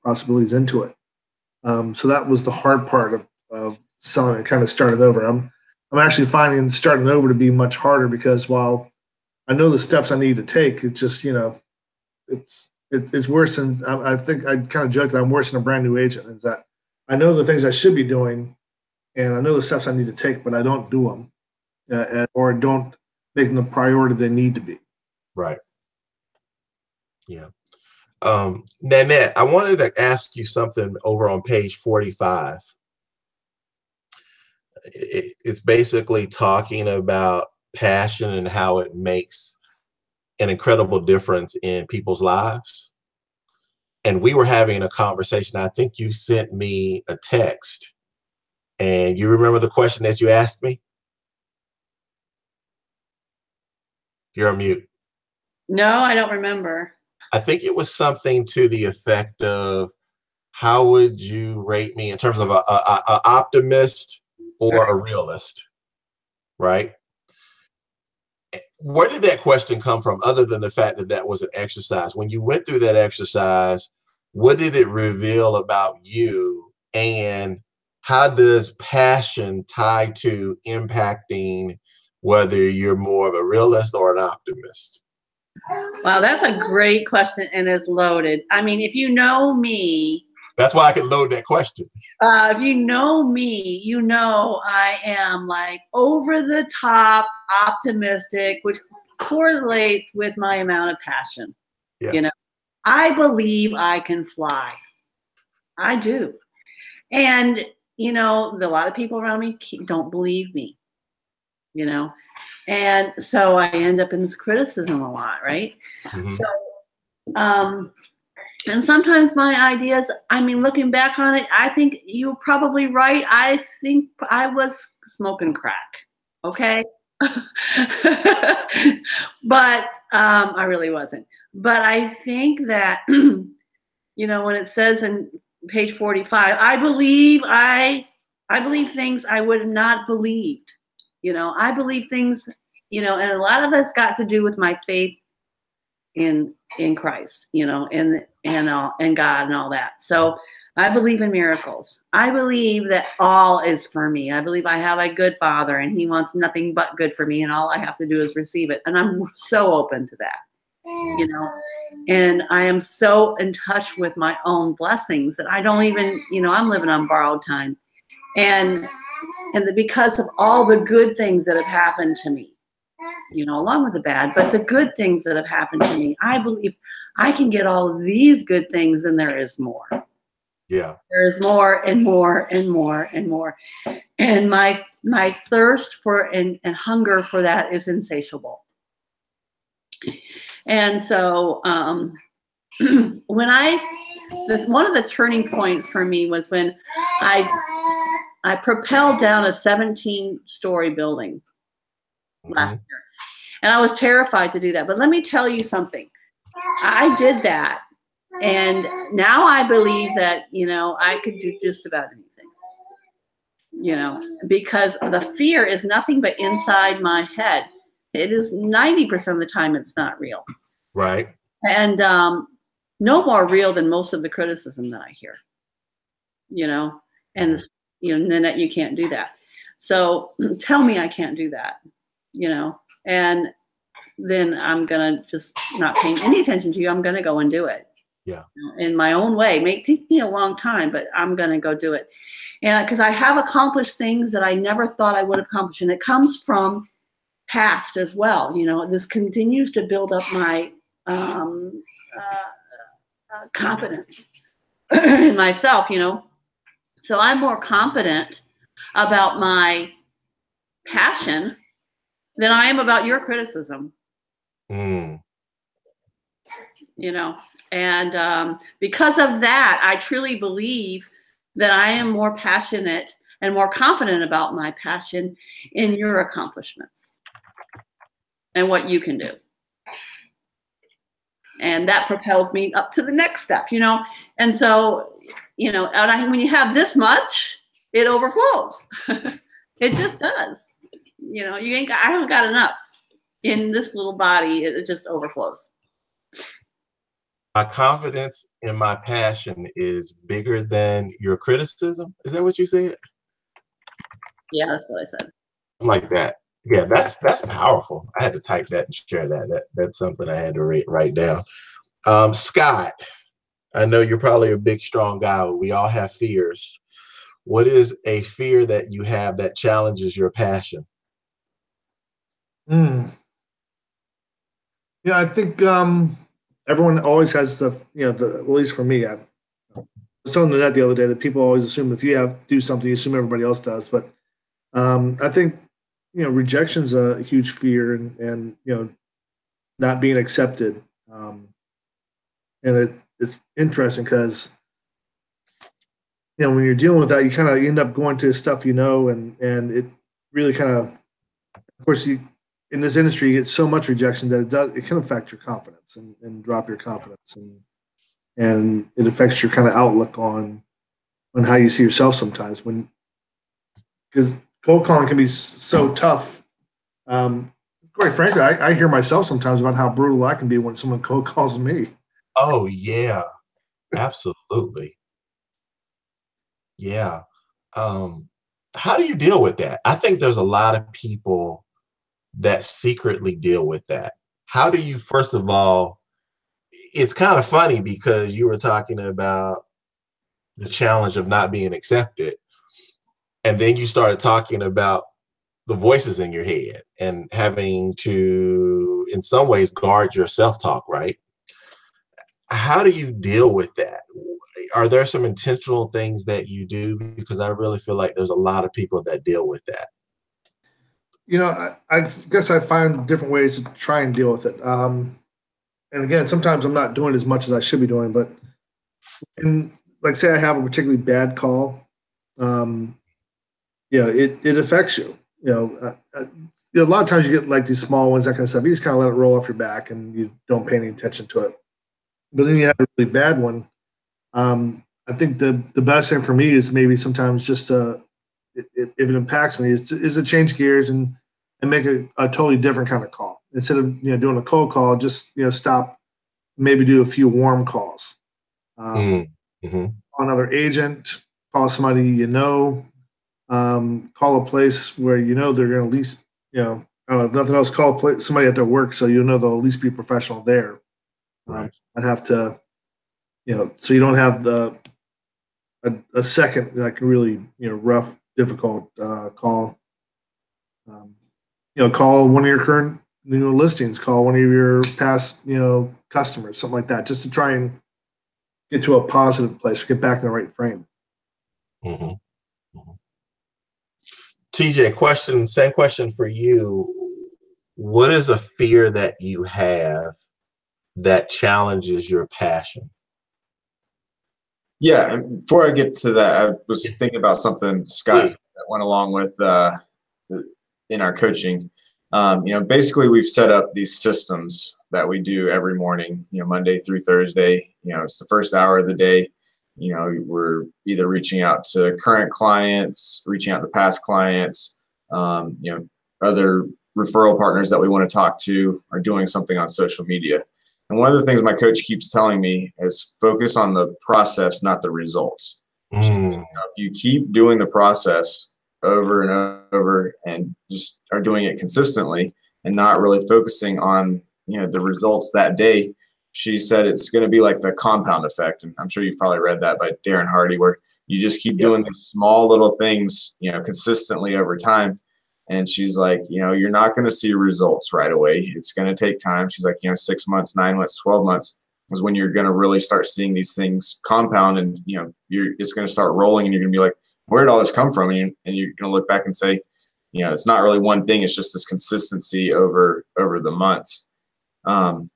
possibilities into it. So that was the hard part of selling it. Kind of started over. I'm actually finding starting over to be much harder because while I know the steps I need to take, it's just it's worse than I think I kind of joked that I'm worse than a brand new agent. Is that I know the things I should be doing, and I know the steps I need to take, but I don't do them, or don't make them the priority they need to be. Right. Yeah. Nanette, I wanted to ask you something over on page 45. It's basically talking about passion and how it makes an incredible difference in people's lives. And we were having a conversation. I think you sent me a text, and you remember the question that you asked me? You're on mute. No, I don't remember. I think it was something to the effect of, how would you rate me in terms of a optimist or a realist, right? Where did that question come from, other than the fact that that was an exercise? When you went through that exercise, what did it reveal about you, and how does passion tie to impacting whether you're more of a realist or an optimist? Wow, that's a great question, and it's loaded. I mean, if you know me, that's why I could load that question. If you know me, you know I am like over the top optimistic, which correlates with my amount of passion. Yeah. I believe I can fly. I do. And, a lot of people around me don't believe me, and so I end up in this criticism a lot, right? Mm-hmm. So, and sometimes my ideas, looking back on it, I think you're probably right. I think I was smoking crack. Okay. But I really wasn't. But I think that, when it says in page 45, I believe things I would have not believed. I believe things, and a lot of it's got to do with my faith in Christ, and God and all that. So I believe in miracles. I believe that all is for me. I believe I have a good Father, and He wants nothing but good for me, and all I have to do is receive it. And I'm so open to that, and I am so in touch with my own blessings that I don't even, I'm living on borrowed time, and because of all the good things that have happened to me, along with the bad, but the good things that have happened to me, I believe I can get all of these good things, and there is more. Yeah. There is more and more and more and more. And my thirst for and hunger for that is insatiable. And so when I one of the turning points for me was when I propelled down a 17-story building last year. And I was terrified to do that. But let me tell you something. I did that. And now I believe that, you know, I could do just about anything, you know, because the fear is nothing but inside my head. It is 90% of the time it's not real. Right. And no more real than most of the criticism that I hear, you know, and, you know, Nanette, you can't do that. So tell me I can't do that, you know, and then I'm going to just not paying any attention to you. I'm going to go and do it. Yeah. In my own way. It may take me a long time, but I'm going to go do it. And because I have accomplished things that I never thought I would have accomplished. And it comes from past as well. You know, this continues to build up my confidence in myself, you know. So I'm more confident about my passion than I am about your criticism. You know, and because of that, I truly believe that I am more passionate and more confident about my passion in your accomplishments and what you can do. And that propels me up to the next step, you know. And so, you know, when you have this much, it overflows. It just does. You know, I haven't got enough in this little body. It just overflows. My confidence in my passion is bigger than your criticism. Is that what you said? Yeah, that's what I said. I'm like that. Yeah, that's powerful. I had to type that and share that. That's something I had to write down. Scott, I know you're probably a big, strong guy. We all have fears. What is a fear that you have that challenges your passion? Yeah, I think everyone always has at least for me, I was telling that the other day that people always assume if you do something, you assume everybody else does. But I think, you know, rejection's a huge fear and you know, not being accepted. And it's interesting because, you know, when you're dealing with that, you kind of end up going to stuff, you know, and it really kind of course, in this industry, you get so much rejection that it can affect your confidence and drop your confidence, and it affects your kind of outlook on how you see yourself sometimes. Because cold calling can be so tough. Quite frankly, I hear myself sometimes about how brutal I can be when someone cold calls me. Oh yeah, absolutely. Yeah. How do you deal with that? I think there's a lot of people that secretly deal with that. How do you, first of all, it's kind of funny because you were talking about the challenge of not being accepted. And then you started talking about the voices in your head and having to, in some ways, guard your self-talk, right? How do you deal with that? Are there some intentional things that you do? Because I really feel like there's a lot of people that deal with that. You know, I guess I find different ways to try and deal with it. And again, sometimes I'm not doing as much as I should be doing, but like say I have a particularly bad call, you know, it affects you. You know, a lot of times you get like these small ones, that kind of stuff. You just kind of let it roll off your back and you don't pay any attention to it. But then you have a really bad one. I think the best thing for me is maybe sometimes just if it impacts me is to change gears and make a totally different kind of call. Instead of, you know, doing a cold call, just, you know, stop, maybe do a few warm calls. Call another agent, call somebody you know, call a place where you know they're going to at least, you know, if nothing else, call somebody at their work so you know they'll at least be professional there. Right. I'd have to, you know, so you don't have a second like really, you know, rough, difficult call. You know, call one of your current, you know, listings, call one of your past, you know, customers, something like that, just to try and get to a positive place, get back in the right frame. TJ, same question for you. What is a fear that you have that challenges your passion? Yeah, and before I get to that, I was thinking about something Scott Please. that went along with in our coaching. Basically, we've set up these systems that we do every morning. Monday through Thursday. It's the first hour of the day. We're either reaching out to current clients, reaching out to past clients, other referral partners that we want to talk to, or doing something on social media. And one of the things my coach keeps telling me is focus on the process, not the results. If you keep doing the process over and over and just are doing it consistently and not really focusing on, the results that day, she said it's going to be like the compound effect. And I'm sure you've probably read that by Darren Hardy, where you just keep doing these small little things, consistently over time. And she's like, you're not going to see results right away. It's going to take time. She's like, 6 months, 9 months, 12 months is when you're going to really start seeing these things compound, and, it's going to start rolling, and you're going to be like, where did all this come from? And you're going to look back and say, it's not really one thing. It's just this consistency over the months. And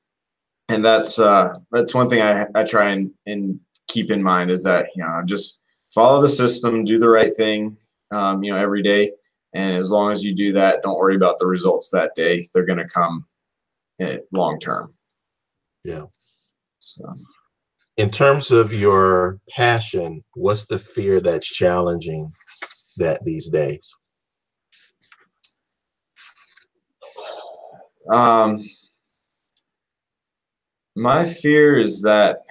that's one thing I try and keep in mind, is that, just follow the system, do the right thing, every day. And as long as you do that, don't worry about the results that day. They're going to come long term. Yeah. So, in terms of your passion, what's the fear that's challenging that these days? My fear is that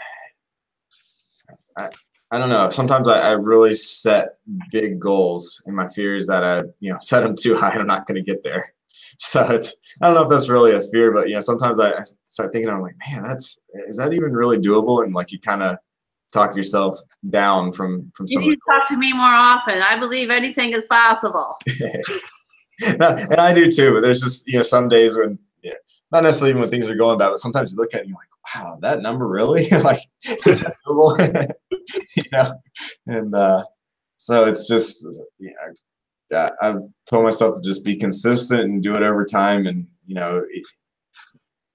I don't know. Sometimes I really set big goals, and my fear is that I set them too high and I'm not going to get there. So I don't know if that's really a fear, but sometimes I start thinking, I'm like, man, is that even really doable? And like, you kind of talk yourself down from some. You need to talk to me more often. I believe anything is possible. And I do too, but there's just some days when not necessarily even when things are going bad, but sometimes you look at it and you're like, wow, that number really? Like, is that doable? And so it's just, I've told myself to just be consistent and do it over time. And,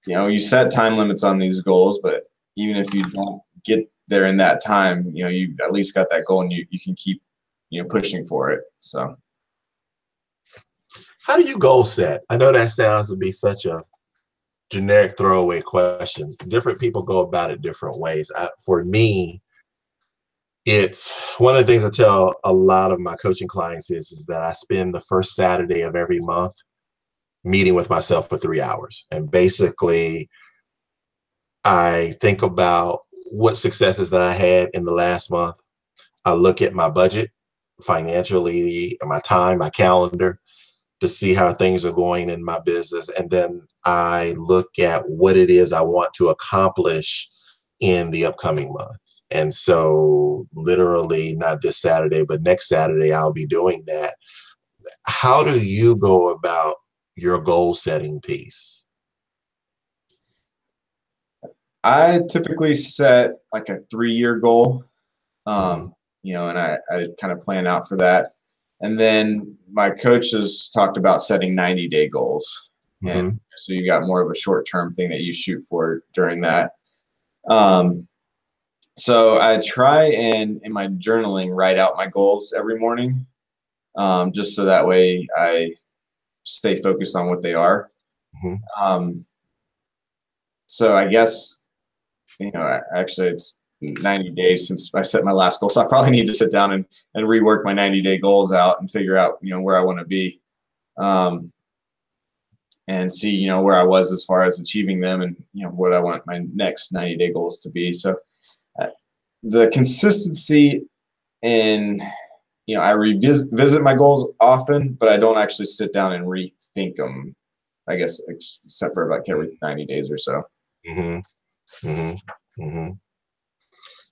you set time limits on these goals, but even if you don't get there in that time, you've at least got that goal, and you can keep, pushing for it. So. How do you goal set? I know that sounds to be such a generic throwaway question. Different people go about it different ways. For me, it's one of the things I tell a lot of my coaching clients is that I spend the first Saturday of every month meeting with myself for 3 hours. And basically, I think about what successes that I had in the last month. I look at my budget financially, my time, my calendar, to see how things are going in my business. And then I look at what it is I want to accomplish in the upcoming month. And so literally not this Saturday, but next Saturday, I'll be doing that. How do you go about your goal setting piece? I typically set like a 3-year goal, and I kind of plan out for that. And then my coach has talked about setting 90-day goals. And so you got more of a short-term thing that you shoot for during that. So I try and in my journaling write out my goals every morning, just so that way I stay focused on what they are. So I guess, actually it's 90 days since I set my last goal. So I probably need to sit down and rework my 90-day goals out and figure out, where I want to be, and see, where I was as far as achieving them, and, what I want my next 90-day goals to be. So the consistency in, I revisit my goals often, but I don't actually sit down and rethink them, I guess, except for like every 90 days or so.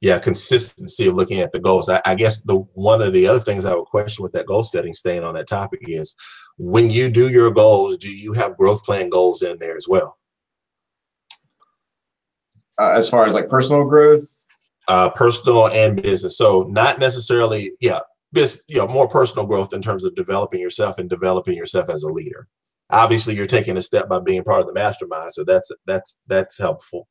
Yeah, consistency of looking at the goals. I guess one of the other things I would question with that goal setting, staying on that topic, is when you do your goals, do you have growth plan goals in there as well? As far as like personal growth? Personal and business. So not necessarily, more personal growth in terms of developing yourself and developing yourself as a leader. Obviously, you're taking a step by being part of the mastermind, so that's helpful.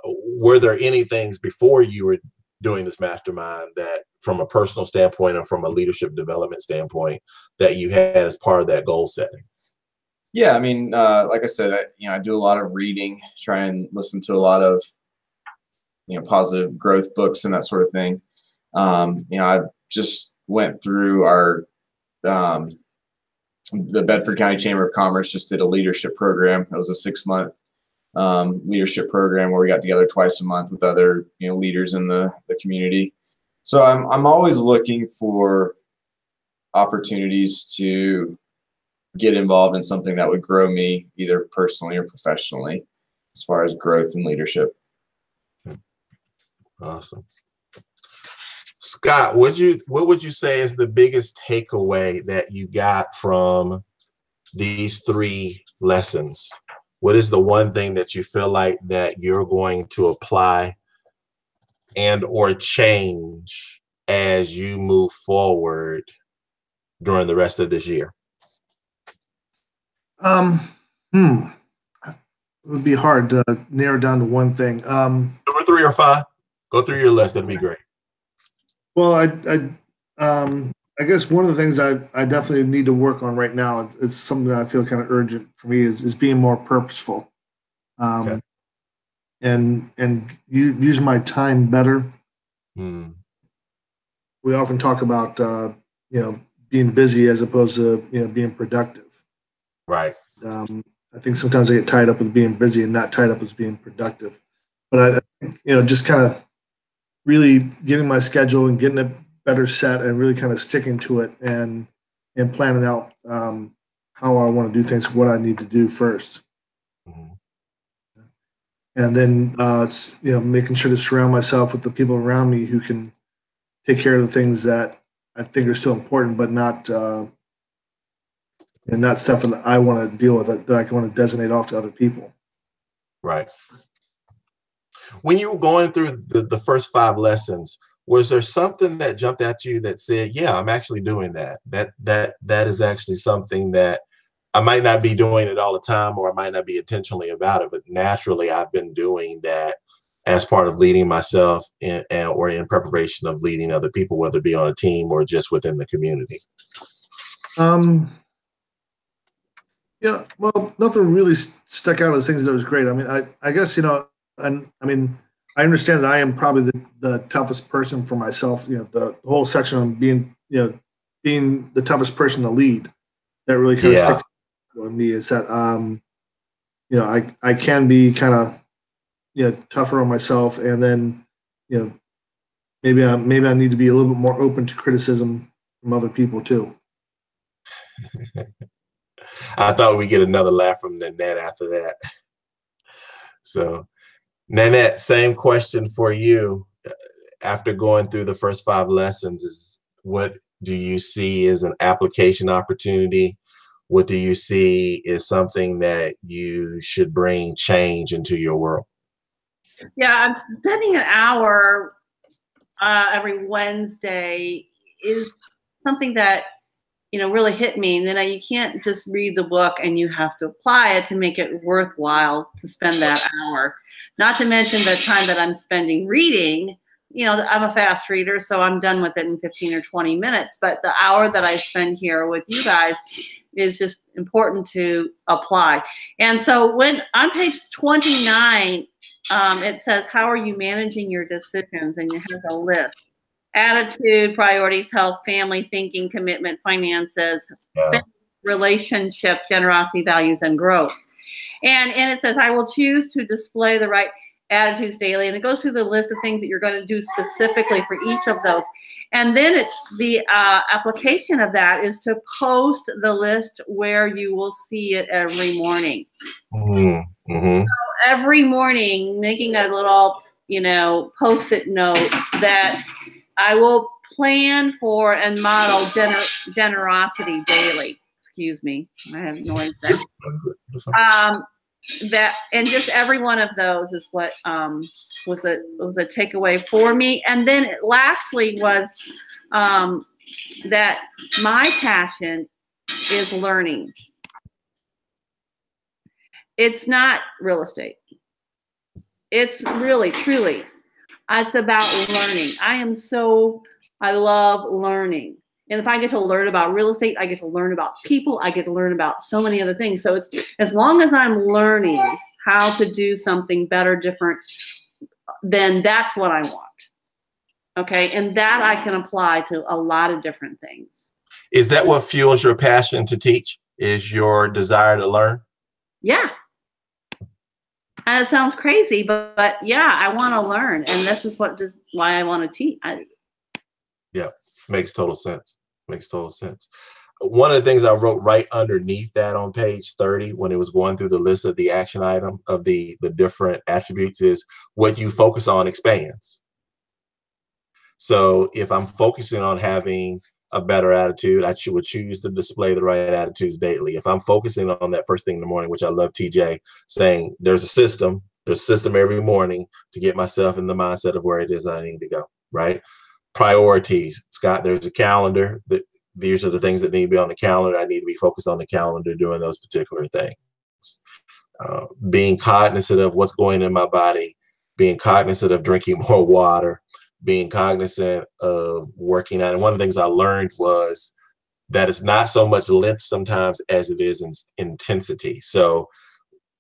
Were there any things before you were doing this mastermind that from a personal standpoint or from a leadership development standpoint that you had as part of that goal setting? Yeah, I mean, like I said, I do a lot of reading, try and listen to a lot of, positive growth books and that sort of thing. I just went through the Bedford County Chamber of Commerce just did a leadership program. It was a 6-month leadership program where we got together twice a month with other leaders in the community. So I'm always looking for opportunities to get involved in something that would grow me either personally or professionally as far as growth and leadership. Awesome. Scott, what would you say is the biggest takeaway that you got from these 3 lessons? What is the one thing that you feel like that you're going to apply and or change as you move forward during the rest of this year? It would be hard to narrow down to one thing. 2 or 3 or 5. Go through your list. That'd be great. Well, I guess one of the things I definitely need to work on right now, it's something that I feel kind of urgent for me, is being more purposeful, Okay. and use my time better. We often talk about being busy as opposed to being productive. Right. I think sometimes I get tied up with being busy and not tied up with being productive. But I think just kind of really getting my schedule and getting it better set and really kind of sticking to it and planning out how I want to do things, what I need to do first. And then making sure to surround myself with the people around me who can take care of the things that I think are still important, but not not stuff that I want to deal with that I want to designate off to other people. Right. When you were going through the first 5 lessons, was there something that jumped at you that said, yeah, I'm actually doing that? That is actually something that I might not be doing it all the time, or I might not be intentionally about it, but naturally I've been doing that as part of leading myself or in preparation of leading other people, whether it be on a team or just within the community. Yeah, well, nothing really stuck out as things that was great. I mean, I guess, and I mean, I understand that I am probably the toughest person for myself. The whole section on being the toughest person to lead, that really kind of sticks with me, is that I can be kind of tougher on myself, and then maybe I need to be a little bit more open to criticism from other people too. I thought we'd get another laugh from Nanette after that. So, Nanette, same question for you. After going through the first 5 lessons, is what do you see as an application opportunity? What do you see as something that you should bring change into your world? Yeah, I'm spending an hour every Wednesday is something that really hit me. And then you can't just read the book, and you have to apply it to make it worthwhile to spend that hour. Not to mention the time that I'm spending reading. I'm a fast reader, so I'm done with it in 15 or 20 minutes. But the hour that I spend here with you guys is just important to apply. And so when on page 29, it says, how are you managing your decisions? And you have a list. Attitude, priorities, health, family, thinking, commitment, finances, relationships, generosity, values, and growth. And it says, I will choose to display the right attitudes daily. And it goes through the list of things that you're going to do specifically for each of those. And then it's the application of that is to post the list where you will see it every morning. So every morning, making a little, post-it note that I will plan for and model generosity daily. Excuse me, I have noise there. That and just every one of those is what was a takeaway for me. And then lastly was that my passion is learning. It's not real estate. It's really, truly It's about learning. I love learning. And if I get to learn about real estate, I get to learn about people, I get to learn about so many other things. So it's, as long as I'm learning how to do something better, different, then that's what I want. Okay. And that I can apply to a lot of different things. Is that what fuels your passion to teach? Is your desire to learn? Yeah. And it sounds crazy, but yeah, I want to learn. And this is why I want to teach. Yeah, makes total sense. Makes total sense. One of the things I wrote right underneath that on page 30, when it was going through the list of the action item of the different attributes, is what you focus on expands. So if I'm focusing on having a better attitude, I would choose to display the right attitudes daily. If I'm focusing on that first thing in the morning, which I love TJ saying, there's a system every morning to get myself in the mindset of where it is I need to go, right? Priorities, Scott, there's a calendar. These are the things that need to be on the calendar. I need to be focused on the calendar doing those particular things. Being cognizant of what's going in my body, being cognizant of drinking more water, being cognizant of working out. And one of the things I learned was that it's not so much length sometimes as it is in intensity. So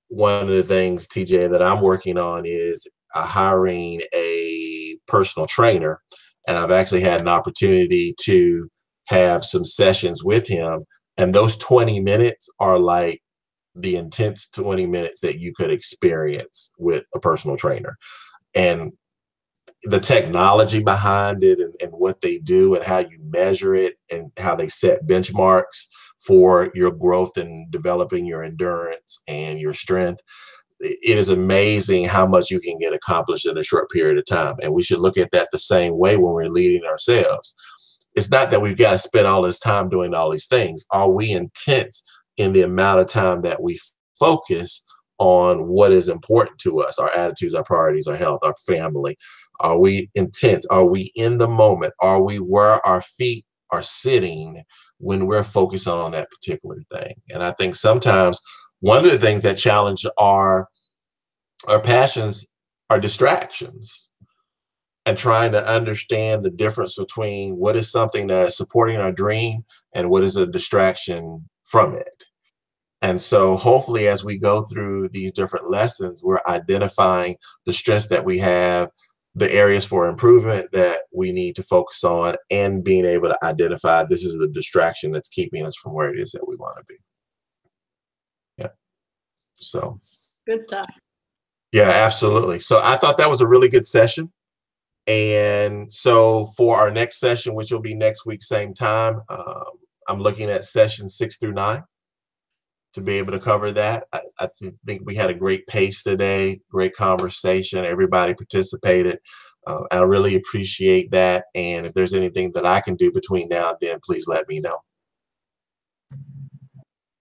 one of the things, TJ, that I'm working on is hiring a personal trainer. And I've actually had an opportunity to have some sessions with him. And those 20 minutes are like the intense 20 minutes that you could experience with a personal trainer. And the technology behind it and what they do and how you measure it and how they set benchmarks for your growth and developing your endurance and your strength. It is amazing how much you can get accomplished in a short period of time. And we should look at that the same way when we're leading ourselves. It's not that we've got to spend all this time doing all these things. Are we intense in the amount of time that we focus on what is important to us, our attitudes, our priorities, our health, our family? Are we intense? Are we in the moment? Are we where our feet are sitting when we're focused on that particular thing? And I think sometimes one of the things that challenge our passions are distractions, and trying to understand the difference between what is something that is supporting our dream and what is a distraction from it. And so hopefully as we go through these different lessons, we're identifying the strengths that we have, the areas for improvement that we need to focus on, and being able to identify this is the distraction that's keeping us from where it is that we want to be. Yeah. So. Good stuff. Yeah, absolutely. So I thought that was a really good session. And so for our next session, which will be next week, same time, I'm looking at sessions 6 through 9 to be able to cover that. I think we had a great pace today, great conversation. Everybody participated. I really appreciate that. And if there's anything that I can do between now and then, please let me know.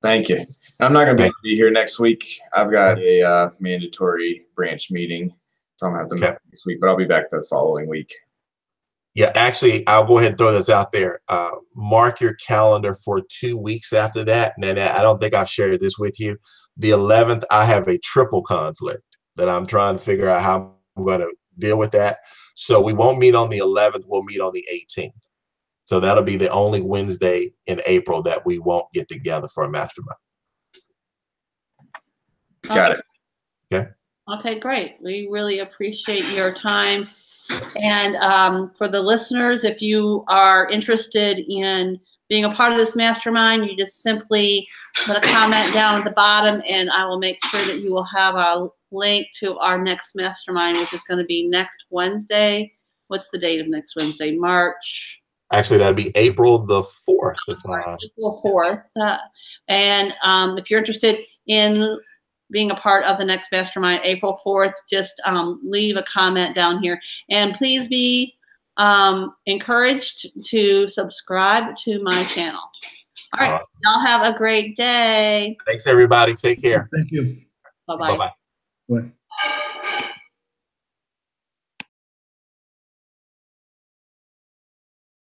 Thank you. I'm not going to be here next week. I've got a mandatory branch meeting, so I'm going to have to make next week, but I'll be back the following week. Yeah, actually, I'll go ahead and throw this out there. Mark your calendar for 2 weeks after that. And I don't think I've shared this with you. The 11th, I have a triple conflict that I'm trying to figure out how I'm going to deal with that. So we won't meet on the 11th. We'll meet on the 18th. So that'll be the only Wednesday in April that we won't get together for a mastermind. Got it. Okay. Okay, great. We really appreciate your time. And for the listeners, if you are interested in being a part of this mastermind, you just simply put a comment down at the bottom, and I will make sure that you will have a link to our next mastermind, which is going to be next Wednesday. What's the date of next Wednesday? March. Actually, that'll be April the 4th. April 4th. And if you're interested in being a part of the next mastermind, April 4th, just leave a comment down here. And please be encouraged to subscribe to my channel. All right. Awesome. Y'all have a great day. Thanks, everybody. Take care. Thank you. Bye-bye. Bye-bye. Bye.